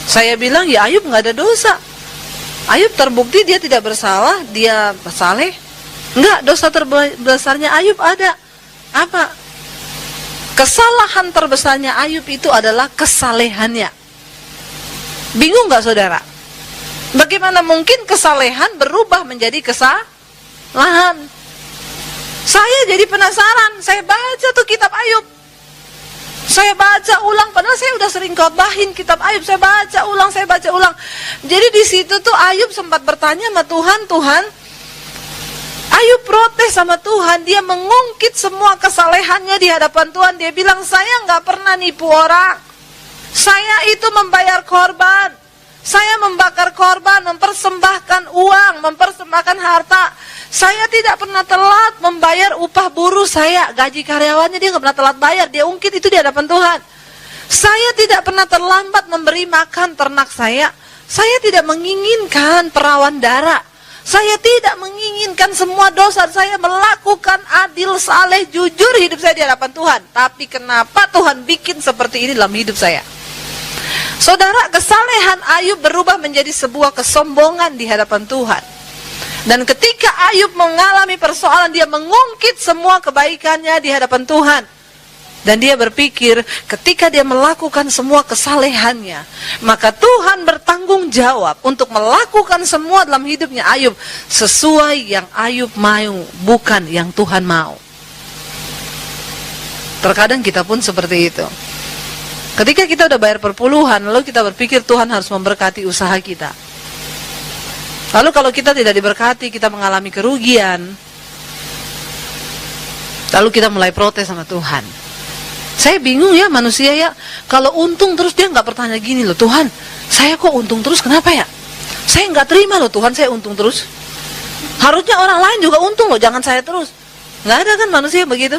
Saya bilang, ya Ayub nggak ada dosa. Ayub terbukti dia tidak bersalah, dia saleh. Enggak, dosa terbesarnya Ayub ada. Apa? Kesalahan terbesarnya Ayub itu adalah kesalehannya. Bingung nggak saudara? Bagaimana mungkin kesalehan berubah menjadi kesalahan? Saya jadi penasaran, saya baca tuh kitab Ayub. Saya baca ulang, padahal saya udah sering khotbahin kitab Ayub. Saya baca ulang, saya baca ulang. Jadi di situ tuh Ayub sempat bertanya sama Tuhan, Tuhan, Ayub protes sama Tuhan. Dia mengungkit semua kesalehannya di hadapan Tuhan. Dia bilang, saya nggak pernah nipu orang. Saya itu membayar korban. Saya membakar korban, mempersembahkan uang, mempersembahkan harta. Saya tidak pernah telat membayar upah buruh saya, gaji karyawannya dia nggak pernah telat bayar, dia ungkit itu di hadapan Tuhan. Saya tidak pernah terlambat memberi makan ternak saya tidak menginginkan perawan darah. Saya tidak menginginkan semua dosa. Saya melakukan adil, saleh, jujur hidup saya di hadapan Tuhan. Tapi kenapa Tuhan bikin seperti ini dalam hidup saya? Saudara, kesalehan Ayub berubah menjadi sebuah kesombongan di hadapan Tuhan. Dan ketika Ayub mengalami persoalan, dia mengungkit semua kebaikannya di hadapan Tuhan. Dan dia berpikir ketika dia melakukan semua kesalehannya, maka Tuhan bertanggung jawab untuk melakukan semua dalam hidupnya Ayub sesuai yang Ayub mau, bukan yang Tuhan mau. Terkadang kita pun seperti itu. Ketika kita udah bayar perpuluhan, lalu kita berpikir Tuhan harus memberkati usaha kita. Lalu kalau kita tidak diberkati, kita mengalami kerugian. Lalu kita mulai protes sama Tuhan. Saya bingung ya manusia ya, kalau untung terus dia nggak bertanya gini loh, Tuhan, saya kok untung terus, kenapa ya? Saya nggak terima loh Tuhan, saya untung terus. Harusnya orang lain juga untung loh, jangan saya terus. Nggak ada kan manusia begitu?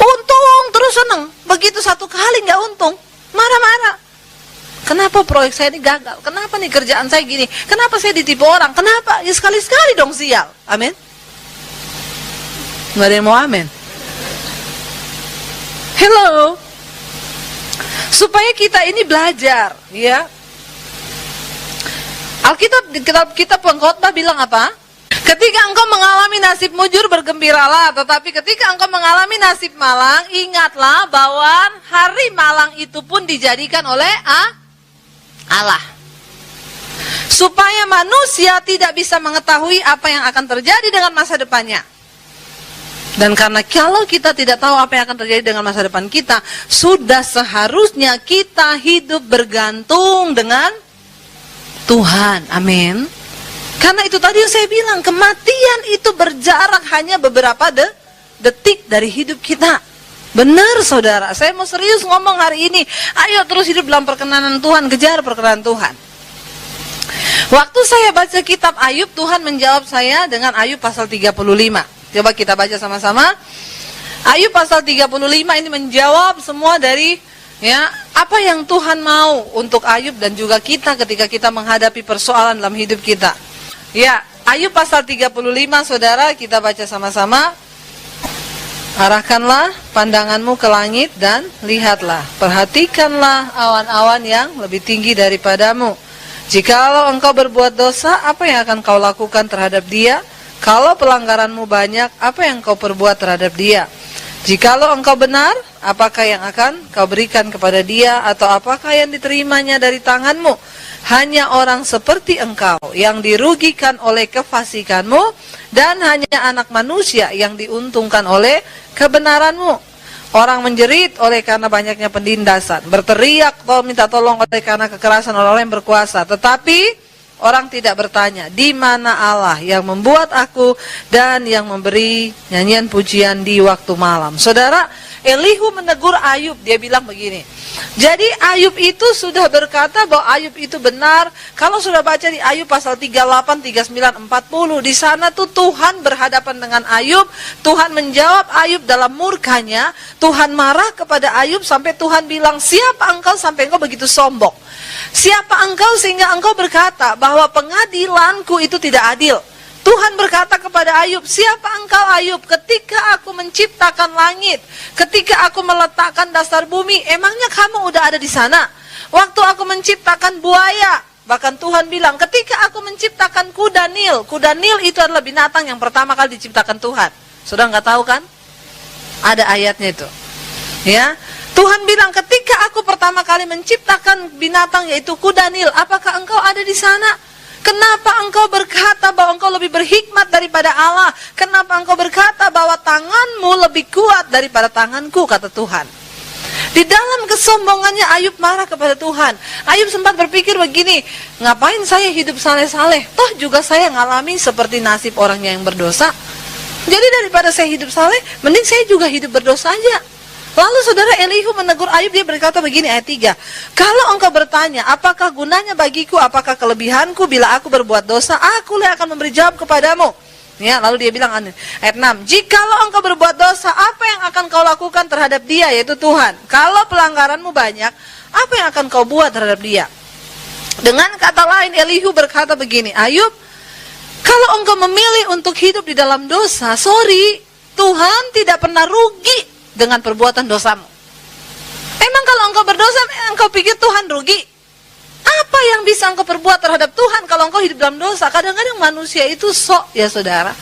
Untung terus seneng, begitu satu kali nggak untung, marah-marah. Kenapa proyek saya ini gagal? Kenapa nih kerjaan saya gini? Kenapa saya ditipu orang? Kenapa? Ya sekali-sekali dong sial. Amin. Nggak ada yang mau amin. Hello. Supaya kita ini belajar, ya. Alkitab di kitab Pengkhotbah bilang apa? Ketika engkau mengalami nasib mujur, bergembiralah. Tetapi ketika engkau mengalami nasib malang, ingatlah bahwa hari malang itu pun dijadikan oleh Allah. Supaya manusia tidak bisa mengetahui apa yang akan terjadi dengan masa depannya. Dan karena kalau kita tidak tahu apa yang akan terjadi dengan masa depan kita, sudah seharusnya kita hidup bergantung dengan Tuhan. Amin. Karena itu tadi yang saya bilang, kematian itu berjarak hanya beberapa detik dari hidup kita. Benar saudara, saya mau serius ngomong hari ini. Ayo terus hidup dalam perkenanan Tuhan, kejar perkenanan Tuhan. Waktu saya baca kitab Ayub, Tuhan menjawab saya dengan Ayub pasal 35. Coba kita baca sama-sama. Ayub pasal 35 ini menjawab semua dari apa yang Tuhan mau untuk Ayub dan juga kita ketika kita menghadapi persoalan dalam hidup kita. Ya, Ayub pasal 35 saudara, kita baca sama-sama. Arahkanlah pandanganmu ke langit dan lihatlah, perhatikanlah awan-awan yang lebih tinggi daripadamu. Jikalau engkau berbuat dosa, apa yang akan kau lakukan terhadap dia? Kalau pelanggaranmu banyak, apa yang kau perbuat terhadap dia? Jikalau engkau benar, apakah yang akan kau berikan kepada dia? Atau apakah yang diterimanya dari tanganmu? Hanya orang seperti engkau yang dirugikan oleh kefasikanmu, dan hanya anak manusia yang diuntungkan oleh kebenaranmu. Orang menjerit oleh karena banyaknya penindasan, berteriak atau minta tolong oleh karena kekerasan orang-orang yang berkuasa. Tetapi orang tidak bertanya, di mana Allah yang membuat aku dan yang memberi nyanyian pujian di waktu malam. Saudara, Elihu menegur Ayub, dia bilang begini. Jadi Ayub itu sudah berkata bahwa Ayub itu benar. Kalau sudah baca di Ayub pasal 38, 39, 40, di sana tuh Tuhan berhadapan dengan Ayub. Tuhan menjawab Ayub dalam murkanya. Tuhan marah kepada Ayub sampai Tuhan bilang, siapa engkau sampai engkau begitu sombong? Siapa engkau sehingga engkau berkata bahwa pengadilanku itu tidak adil? Tuhan berkata kepada Ayub, siapa engkau Ayub ketika aku menciptakan langit, ketika aku meletakkan dasar bumi, emangnya kamu udah ada di sana? Waktu aku menciptakan buaya, bahkan Tuhan bilang ketika aku menciptakan kuda Nil itu adalah binatang yang pertama kali diciptakan Tuhan. Sudah nggak tahu kan? Ada ayatnya itu. Ya, Tuhan bilang ketika aku pertama kali menciptakan binatang yaitu kuda Nil, apakah engkau ada di sana? Kenapa engkau berkata bahwa engkau lebih berhikmat daripada Allah? Kenapa engkau berkata bahwa tanganmu lebih kuat daripada tanganku, kata Tuhan. Di dalam kesombongannya Ayub marah kepada Tuhan. Ayub sempat berpikir begini, ngapain saya hidup saleh-saleh? Toh juga saya ngalami seperti nasib orang yang berdosa. Jadi daripada saya hidup saleh, mending saya juga hidup berdosa aja. Lalu saudara Elihu menegur Ayub, dia berkata begini ayat 3. Kalau engkau bertanya, apakah gunanya bagiku, apakah kelebihanku bila aku berbuat dosa, akulah akan memberi jawab kepadamu. Ya, lalu dia bilang ayat 6. Jikalau engkau berbuat dosa, apa yang akan kau lakukan terhadap dia, yaitu Tuhan? Kalau pelanggaranmu banyak, apa yang akan kau buat terhadap dia? Dengan kata lain Elihu berkata begini, Ayub, Kalau engkau memilih untuk hidup di dalam dosa, sorry, Tuhan tidak pernah rugi dengan perbuatan dosamu. Emang kalau engkau berdosa, engkau pikir Tuhan rugi? Apa yang bisa engkau perbuat terhadap Tuhan kalau engkau hidup dalam dosa? Kadang-kadang manusia itu sok ya saudara.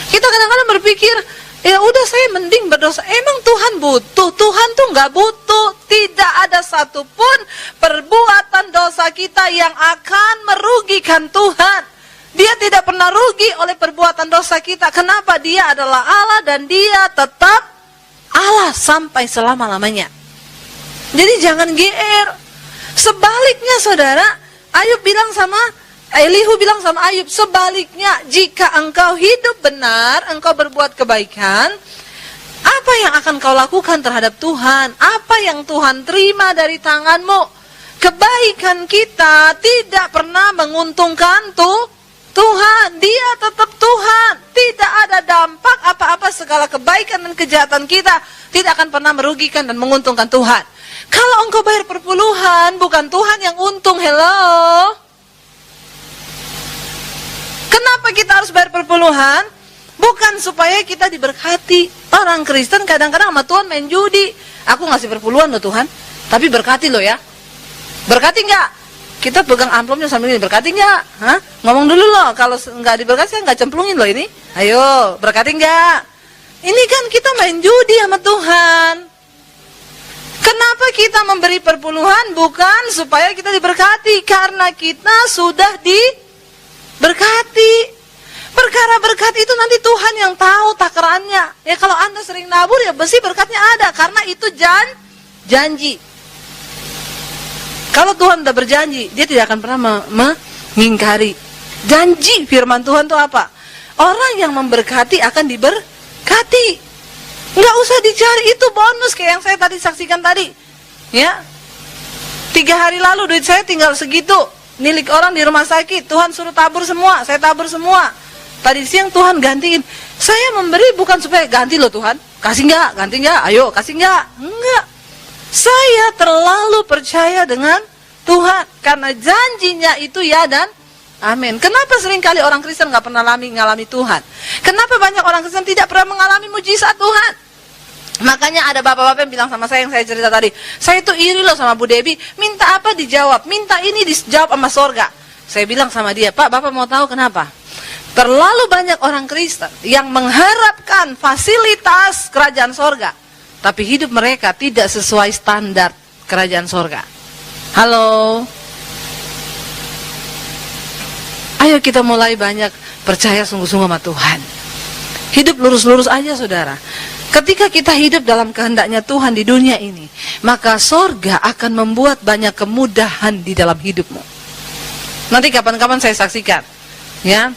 Kita kadang-kadang berpikir, ya udah saya mending berdosa. Emang Tuhan butuh? Tuhan tuh nggak butuh. Tidak ada satupun perbuatan dosa kita yang akan merugikan Tuhan. Dia tidak pernah rugi oleh perbuatan dosa kita. Kenapa? Dia adalah Allah dan dia tetap Allah sampai selama-lamanya. Jadi jangan GR. Sebaliknya saudara, Elihu bilang sama Ayub, sebaliknya jika engkau hidup benar, engkau berbuat kebaikan, apa yang akan kau lakukan terhadap Tuhan? Apa yang Tuhan terima dari tanganmu? Kebaikan kita tidak pernah menguntungkan Tuhan, dia tetap Tuhan. Tidak ada dampak apa-apa, segala kebaikan dan kejahatan kita tidak akan pernah merugikan dan menguntungkan Tuhan. Kalau engkau bayar perpuluhan, bukan Tuhan yang untung, hello. Kenapa kita harus bayar perpuluhan? Bukan supaya kita diberkati. Orang Kristen kadang-kadang sama Tuhan main judi. Aku ngasih perpuluhan loh Tuhan, tapi berkati loh ya. Berkati enggak? Kita pegang amplopnya sambil ini, berkati enggak? Hah? Ngomong dulu loh, kalau enggak diberkati saya enggak cemplungin loh ini. Ayo, berkati enggak? Ini kan kita main judi sama Tuhan. Kenapa kita memberi perpuluhan? Bukan supaya kita diberkati, karena kita sudah diberkati. Perkara berkat itu nanti Tuhan yang tahu takarannya. Ya kalau Anda sering nabur ya pasti berkatnya ada, karena itu janji. Kalau Tuhan sudah berjanji, dia tidak akan pernah mengingkari. Janji firman Tuhan itu apa? Orang yang memberkati akan diberkati. Nggak usah dicari, itu bonus kayak yang saya tadi saksikan tadi. Ya, 3 hari lalu duit saya tinggal segitu. Milik orang di rumah sakit, Tuhan suruh tabur semua, saya tabur semua. Tadi siang Tuhan gantiin. Saya memberi bukan supaya ganti loh Tuhan. Kasih nggak? Ganti nggak? Ayo kasih nggak? Enggak. Saya terlalu percaya dengan Tuhan karena janjinya itu ya dan amin. Kenapa seringkali orang Kristen nggak pernah mengalami Tuhan? Kenapa banyak orang Kristen tidak pernah mengalami mujizat Tuhan? Makanya ada bapak-bapak yang bilang sama saya, yang saya cerita tadi, saya itu iri loh sama Bu Debbie, minta apa dijawab, minta ini dijawab sama sorga. Saya bilang sama dia, Pak, Bapak mau tahu kenapa? Terlalu banyak orang Kristen yang mengharapkan fasilitas kerajaan sorga, tapi hidup mereka tidak sesuai standar kerajaan sorga. Halo? Ayo kita mulai banyak percaya sungguh-sungguh sama Tuhan. Hidup lurus-lurus aja saudara. Ketika kita hidup dalam kehendaknya Tuhan di dunia ini, maka sorga akan membuat banyak kemudahan di dalam hidupmu. Nanti kapan-kapan saya saksikan, ya.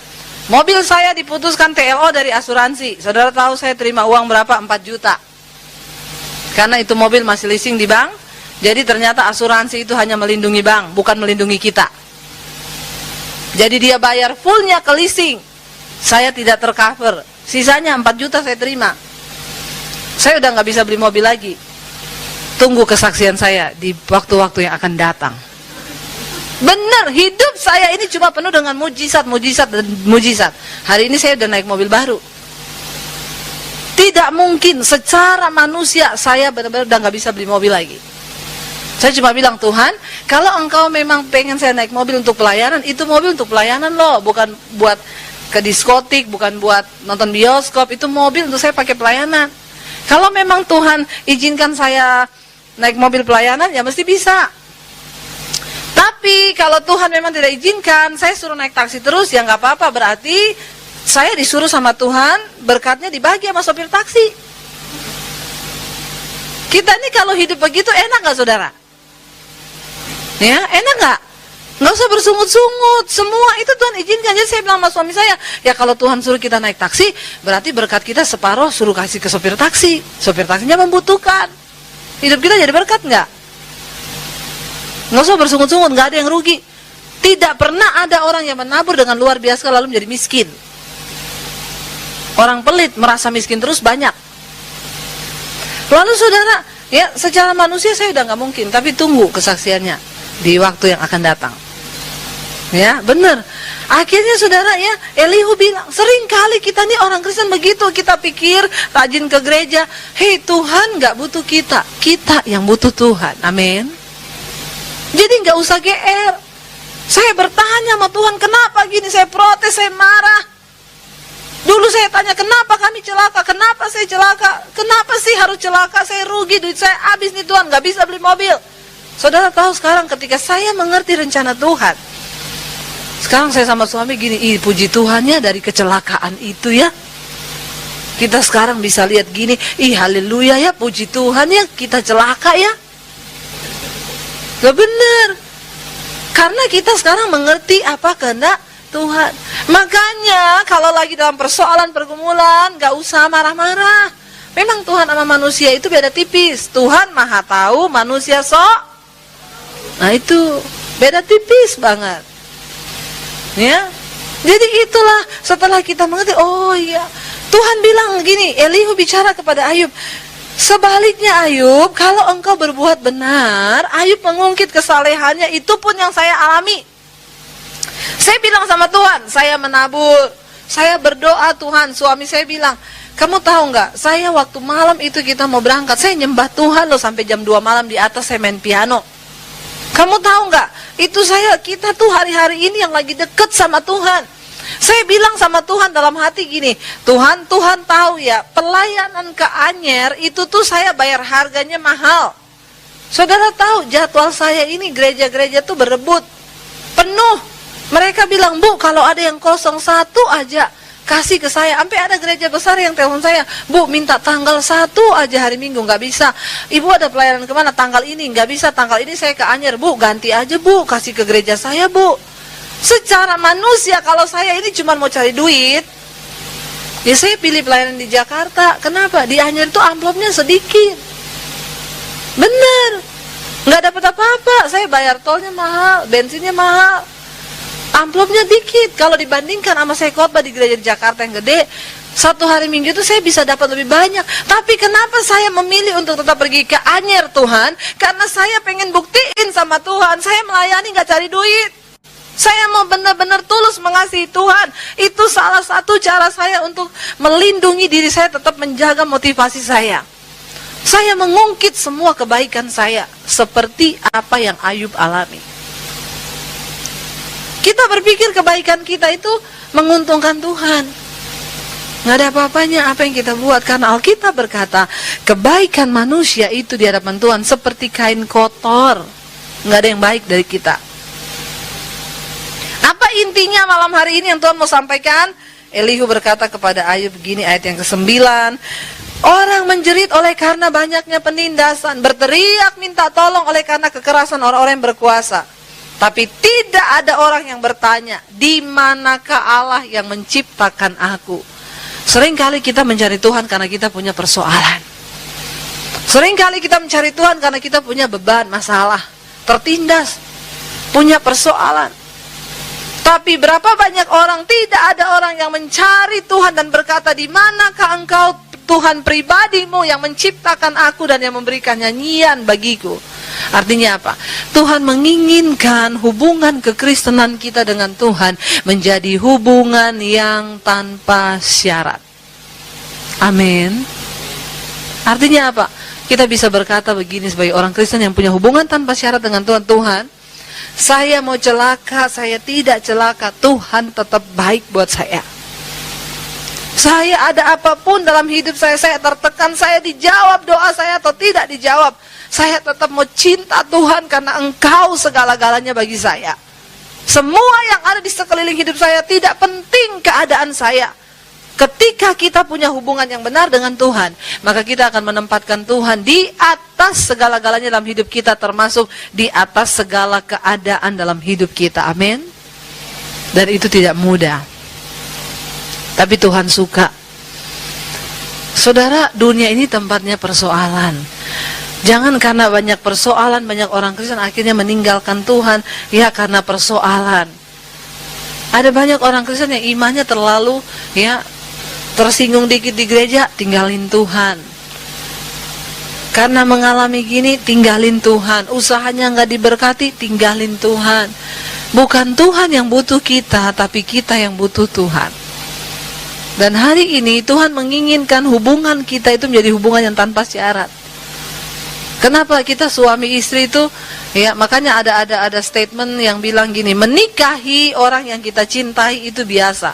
Mobil saya diputuskan TLO dari asuransi. Saudara tahu saya terima uang berapa? 4 juta. Karena itu mobil masih leasing di bank. Jadi ternyata asuransi itu hanya melindungi bank, bukan melindungi kita. Jadi dia bayar fullnya ke leasing. Saya tidak tercover. Sisanya 4 juta saya terima. Saya udah nggak bisa beli mobil lagi. Tunggu kesaksian saya di waktu-waktu yang akan datang. Benar, hidup saya ini cuma penuh dengan mujizat, dan mujizat. Hari ini saya udah naik mobil baru. Tidak mungkin secara manusia saya benar-benar udah nggak bisa beli mobil lagi. Saya cuma bilang, Tuhan, kalau engkau memang pengen saya naik mobil untuk pelayanan, itu mobil untuk pelayanan loh, bukan buat ke diskotik, bukan buat nonton bioskop, itu mobil untuk saya pakai pelayanan. Kalau memang Tuhan izinkan saya naik mobil pelayanan, ya mesti bisa. Tapi kalau Tuhan memang tidak izinkan, saya suruh naik taksi terus, ya nggak apa-apa. Berarti saya disuruh sama Tuhan, berkatnya dibagi sama sopir taksi. Kita ini kalau hidup begitu enak nggak saudara? Ya, enak nggak? Nggak usah bersungut-sungut, semua itu Tuhan izinkan. Jadi saya bilang sama suami saya, ya kalau Tuhan suruh kita naik taksi, berarti berkat kita separuh suruh kasih ke sopir taksi. Sopir taksinya membutuhkan. Hidup kita jadi berkat nggak? Nggak usah bersungut-sungut, nggak ada yang rugi. Tidak pernah ada orang yang menabur dengan luar biasa lalu menjadi miskin. Orang pelit merasa miskin terus banyak. Lalu saudara, ya secara manusia saya udah nggak mungkin, tapi tunggu kesaksiannya di waktu yang akan datang. Ya, benar. Akhirnya saudara ya, Elihu bilang, sering kali kita nih orang Kristen begitu, kita pikir rajin ke gereja, hei Tuhan gak butuh kita, kita yang butuh Tuhan, amin. Jadi gak usah GR. Saya bertanya sama Tuhan, kenapa gini, saya protes, saya marah. Dulu saya tanya, kenapa kami celaka, kenapa saya celaka, kenapa sih harus celaka, saya rugi, duit saya habis nih Tuhan, gak bisa beli mobil. Saudara tahu sekarang ketika saya mengerti rencana Tuhan, sekarang saya sama suami gini, puji Tuhannya dari kecelakaan itu ya. Kita sekarang bisa lihat gini, haleluya ya, puji Tuhan ya, kita celaka ya. Gak bener. Karena kita sekarang mengerti apa kehendak Tuhan. Makanya kalau lagi dalam persoalan pergumulan, gak usah marah-marah. Memang Tuhan sama manusia itu beda tipis. Tuhan maha tahu, manusia sok. Nah itu beda tipis banget. Ya, jadi itulah setelah kita mengerti, oh iya, Tuhan bilang gini, Elihu bicara kepada Ayub, sebaliknya Ayub, kalau engkau berbuat benar, Ayub mengungkit kesalehannya, itu pun yang saya alami. Saya bilang sama Tuhan, saya menabur, saya berdoa Tuhan, suami saya bilang, kamu tahu nggak, saya waktu malam itu kita mau berangkat, saya nyembah Tuhan loh sampai jam 2 malam di atas saya main piano. Kamu tahu nggak? Itu kita tuh hari-hari ini yang lagi deket sama Tuhan. Saya bilang sama Tuhan dalam hati gini, Tuhan tahu ya, pelayanan ke Anyer itu tuh saya bayar harganya mahal. Saudara tahu jadwal saya ini gereja-gereja tuh berebut penuh. Mereka bilang, Bu, kalau ada yang kosong 1 aja kasih ke saya. Sampai ada gereja besar yang telepon saya, Bu, minta tanggal 1 aja hari Minggu, nggak bisa. Ibu ada pelayanan kemana? Tanggal ini, nggak bisa. Tanggal ini saya ke Anyer, Bu, ganti aja Bu, kasih ke gereja saya Bu. Secara manusia kalau saya ini cuma mau cari duit, ya saya pilih pelayanan di Jakarta. Kenapa? Di Anyer itu amplopnya sedikit. Bener, nggak dapat apa-apa. Saya bayar tolnya mahal, bensinnya mahal, amplopnya dikit. Kalau dibandingkan sama saya khotbah di gereja di Jakarta yang gede, 1 hari Minggu itu saya bisa dapat lebih banyak. Tapi kenapa saya memilih untuk tetap pergi ke Anyer Tuhan? Karena saya pengen buktiin sama Tuhan, saya melayani gak cari duit. Saya mau benar-benar tulus mengasihi Tuhan. Itu salah satu cara saya untuk melindungi diri saya, tetap menjaga motivasi saya. Saya mengungkit semua kebaikan saya, seperti apa yang Ayub alami. Kita berpikir kebaikan kita itu menguntungkan Tuhan. Nggak ada apa-apanya apa yang kita buat. Karena Alkitab berkata, kebaikan manusia itu di hadapan Tuhan seperti kain kotor. Nggak ada yang baik dari kita. Apa intinya malam hari ini yang Tuhan mau sampaikan? Elihu berkata kepada Ayub begini, ayat yang ke-9. Orang menjerit oleh karena banyaknya penindasan, berteriak minta tolong oleh karena kekerasan orang-orang yang berkuasa. Tapi tidak ada orang yang bertanya, di manakah Allah yang menciptakan aku? Seringkali kita mencari Tuhan karena kita punya persoalan. Seringkali kita mencari Tuhan karena kita punya beban, masalah, tertindas, punya persoalan. Tapi berapa banyak orang, tidak ada orang yang mencari Tuhan dan berkata, di manakah engkau Tuhan pribadimu yang menciptakan aku dan yang memberikan nyanyian bagiku? Artinya apa? Tuhan menginginkan hubungan kekristenan kita dengan Tuhan menjadi hubungan yang tanpa syarat. Amin. Artinya apa? Kita bisa berkata begini sebagai orang Kristen yang punya hubungan tanpa syarat dengan Tuhan. Tuhan, saya mau celaka, saya tidak celaka, Tuhan tetap baik buat saya. Saya ada apapun dalam hidup saya tertekan, saya dijawab doa saya atau tidak dijawab, saya tetap mau cinta Tuhan karena Engkau segala-galanya bagi saya. Semua yang ada di sekeliling hidup saya tidak penting keadaan saya. Ketika kita punya hubungan yang benar dengan Tuhan, maka kita akan menempatkan Tuhan di atas segala-galanya dalam hidup kita, termasuk di atas segala keadaan dalam hidup kita. Amin. Dan itu tidak mudah, tapi Tuhan suka. Saudara, dunia ini tempatnya persoalan. Jangan karena banyak persoalan, banyak orang Kristen akhirnya meninggalkan Tuhan, ya karena persoalan. Ada banyak orang Kristen yang imannya terlalu tersinggung dikit di gereja, tinggalin Tuhan. Karena mengalami gini, tinggalin Tuhan. Usahanya nggak diberkati, tinggalin Tuhan. Bukan Tuhan yang butuh kita, tapi kita yang butuh Tuhan. Dan hari ini Tuhan menginginkan hubungan kita itu menjadi hubungan yang tanpa syarat. Kenapa kita suami istri itu, ya makanya ada statement yang bilang gini, menikahi orang yang kita cintai itu biasa,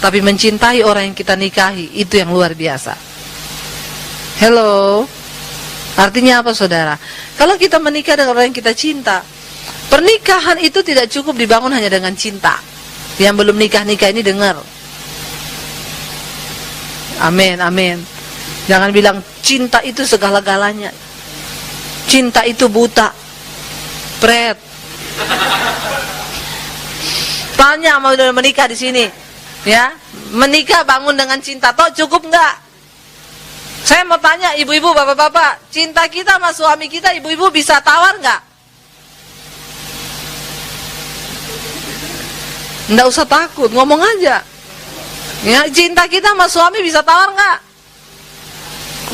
tapi mencintai orang yang kita nikahi itu yang luar biasa. Hello, artinya apa saudara? Kalau kita menikah dengan orang yang kita cinta, pernikahan itu tidak cukup dibangun hanya dengan cinta. Yang belum nikah-nikah ini dengar. Amin, amin. Jangan bilang cinta itu segala-galanya. Cinta itu buta. Pret. Tanya mau udah menikah di sini. Ya, menikah bangun dengan cinta toh cukup enggak? Saya mau tanya ibu-ibu, bapak-bapak, cinta kita sama suami kita, ibu-ibu bisa tawar enggak? Enggak usah takut, ngomong aja. Ya, cinta kita sama suami bisa tawar nggak?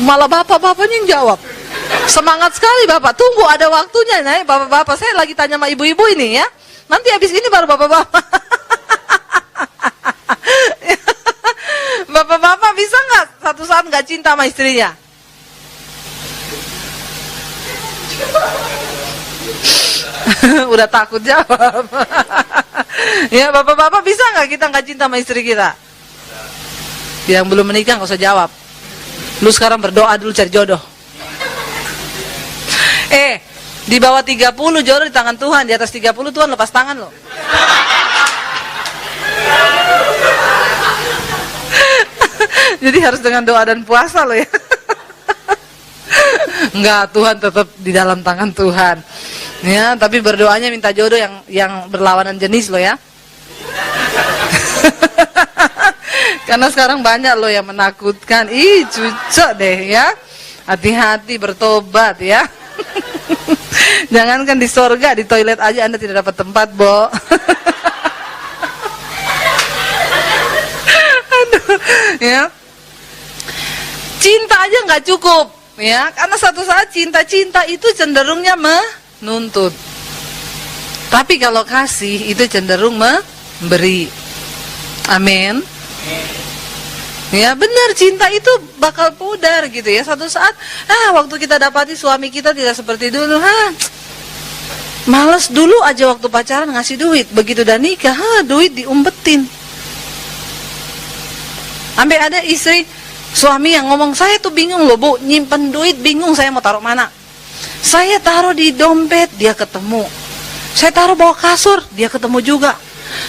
Malah bapak-bapaknya yang jawab. Semangat sekali bapak. Tunggu ada waktunya, nih bapak-bapak. Saya lagi tanya sama ibu-ibu ini ya. Nanti habis ini baru bapak-bapak. Bapak-bapak bisa nggak satu saat nggak cinta sama istrinya? Udah takut jawab. Ya bapak-bapak bisa nggak kita nggak cinta sama istri kita? Yang belum menikah nggak usah jawab. Lu sekarang berdoa dulu cari jodoh. Di bawah 30 jodoh di tangan Tuhan, di atas 30 Tuhan lepas tangan loh. Jadi harus dengan doa dan puasa loh ya. Enggak, Tuhan tetap di dalam tangan Tuhan. Ya, tapi berdoanya minta jodoh yang berlawanan jenis loh ya. Karena sekarang banyak loh yang menakutkan. Ih, cucok deh ya. Hati-hati bertobat ya. Jangankan di sorga, di toilet aja Anda tidak dapat tempat, Bo. Aduh, ya. Cinta aja nggak cukup, ya. Karena satu saat cinta itu cenderungnya menuntut. Tapi kalau kasih itu cenderung memberi. Amin. Ya benar, cinta itu bakal pudar gitu ya. Satu saat, waktu kita dapati suami kita tidak seperti dulu, males dulu aja waktu pacaran ngasih duit. Begitu udah nikah, duit diumpetin. Sampai ada istri, suami yang ngomong, saya tuh bingung loh bu, nyimpen duit bingung saya mau taruh mana. Saya taruh di dompet, dia ketemu. Saya taruh bawah kasur, dia ketemu juga.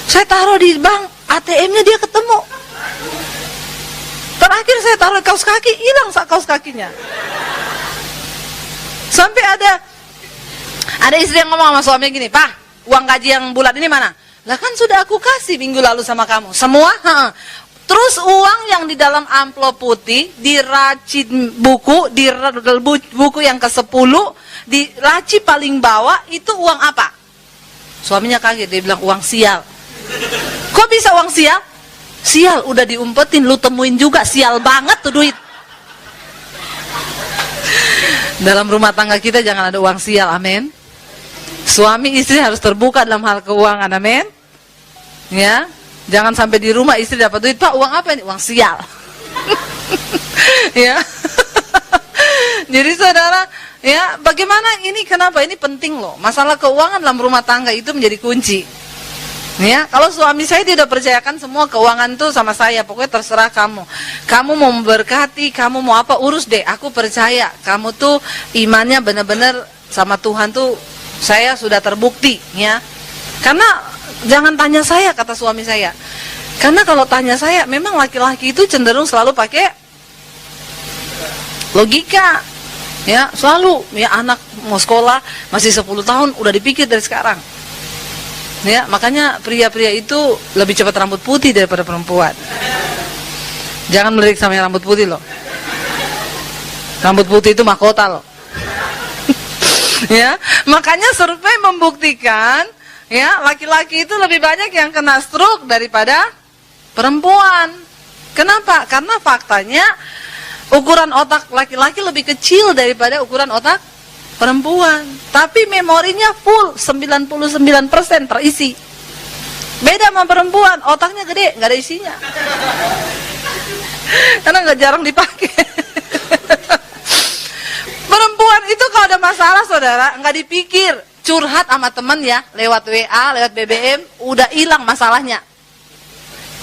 Saya taruh di bank, ATM-nya dia ketemu. Terakhir saya taruh kaos kaki, hilang kaos kakinya. Sampai ada istri yang ngomong sama suaminya gini, Pak, uang gaji yang bulan ini mana? Lah kan sudah aku kasih minggu lalu sama kamu. Semua? Terus uang yang di dalam amplop putih, diracin buku, di buku yang ke-10, di laci paling bawah, itu uang apa? Suaminya kaget, dia bilang uang sial. Kok bisa uang sial? Sial, udah diumpetin, lu temuin juga, sial banget tuh duit. Dalam rumah tangga kita jangan ada uang sial, amin. Suami istri harus terbuka dalam hal keuangan, amin. Ya, jangan sampai di rumah istri dapat duit, Pak, uang apa ini? Uang sial. Ya. Jadi saudara, ya, bagaimana ini, kenapa ini penting loh. Masalah keuangan dalam rumah tangga itu menjadi kunci. Ya, kalau suami saya tidak percayakan semua keuangan tuh sama saya, pokoknya terserah kamu. Kamu mau memberkati, kamu mau apa, urus deh. Aku percaya kamu tuh imannya benar-benar sama Tuhan tuh saya sudah terbukti, ya. Karena jangan tanya saya, kata suami saya. Karena kalau tanya saya, memang laki-laki itu cenderung selalu pakai logika. Ya, selalu ya, anak mau sekolah masih 10 tahun udah dipikir dari sekarang. Ya, makanya pria-pria itu lebih cepat rambut putih daripada perempuan. Jangan melirik sama yang rambut putih loh. Rambut putih itu mahkota loh. Ya, makanya survei membuktikan ya, laki-laki itu lebih banyak yang kena stroke daripada perempuan. Kenapa? Karena faktanya ukuran otak laki-laki lebih kecil daripada ukuran otak perempuan, tapi memorinya full 99% terisi. Beda sama perempuan, otaknya gede, nggak ada isinya. Karena nggak jarang dipakai. Perempuan itu kalau ada masalah, saudara, nggak dipikir, curhat sama temen ya, lewat WA, lewat BBM, udah hilang masalahnya.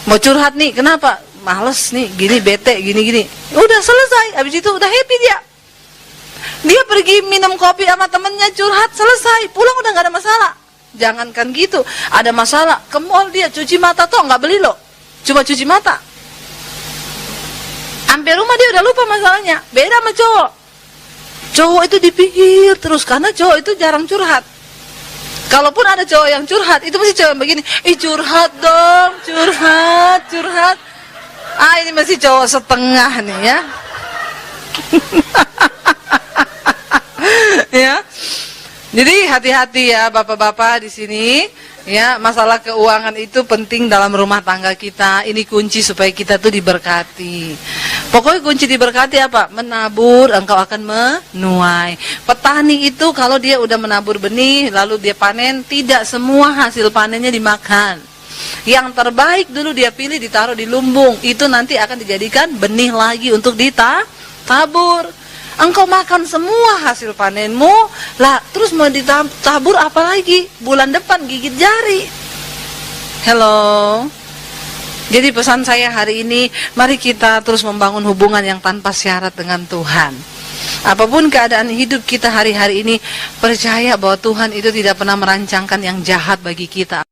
Mau curhat nih, kenapa? Males nih, gini, bete, gini. Udah selesai, habis itu udah happy dia. Dia pergi minum kopi sama temennya, curhat, selesai, pulang udah nggak ada masalah. Jangankan gitu, ada masalah, ke mall dia cuci mata toh nggak beli loh, cuma cuci mata. Sampai rumah dia udah lupa masalahnya. Beda sama cowok. Cowok itu dipikir terus, karena cowok itu jarang curhat. Kalaupun ada cowok yang curhat, itu masih cowok yang begini, curhat dong, curhat. Ini masih cowok setengah nih ya. Ya. Jadi hati-hati ya bapak-bapak di sini. Ya, masalah keuangan itu penting dalam rumah tangga kita. Ini kunci supaya kita tuh diberkati. Pokoknya kunci diberkati apa? Menabur, engkau akan menuai. Petani itu kalau dia udah menabur benih, lalu dia panen, tidak semua hasil panennya dimakan. Yang terbaik dulu dia pilih, ditaruh di lumbung. Itu nanti akan dijadikan benih lagi untuk ditabur. Engkau makan semua hasil panenmu, lah terus mau ditabur apa lagi? Bulan depan gigit jari. Hello. Jadi pesan saya hari ini, mari kita terus membangun hubungan yang tanpa syarat dengan Tuhan. Apapun keadaan hidup kita hari-hari ini, percaya bahwa Tuhan itu tidak pernah merancangkan yang jahat bagi kita.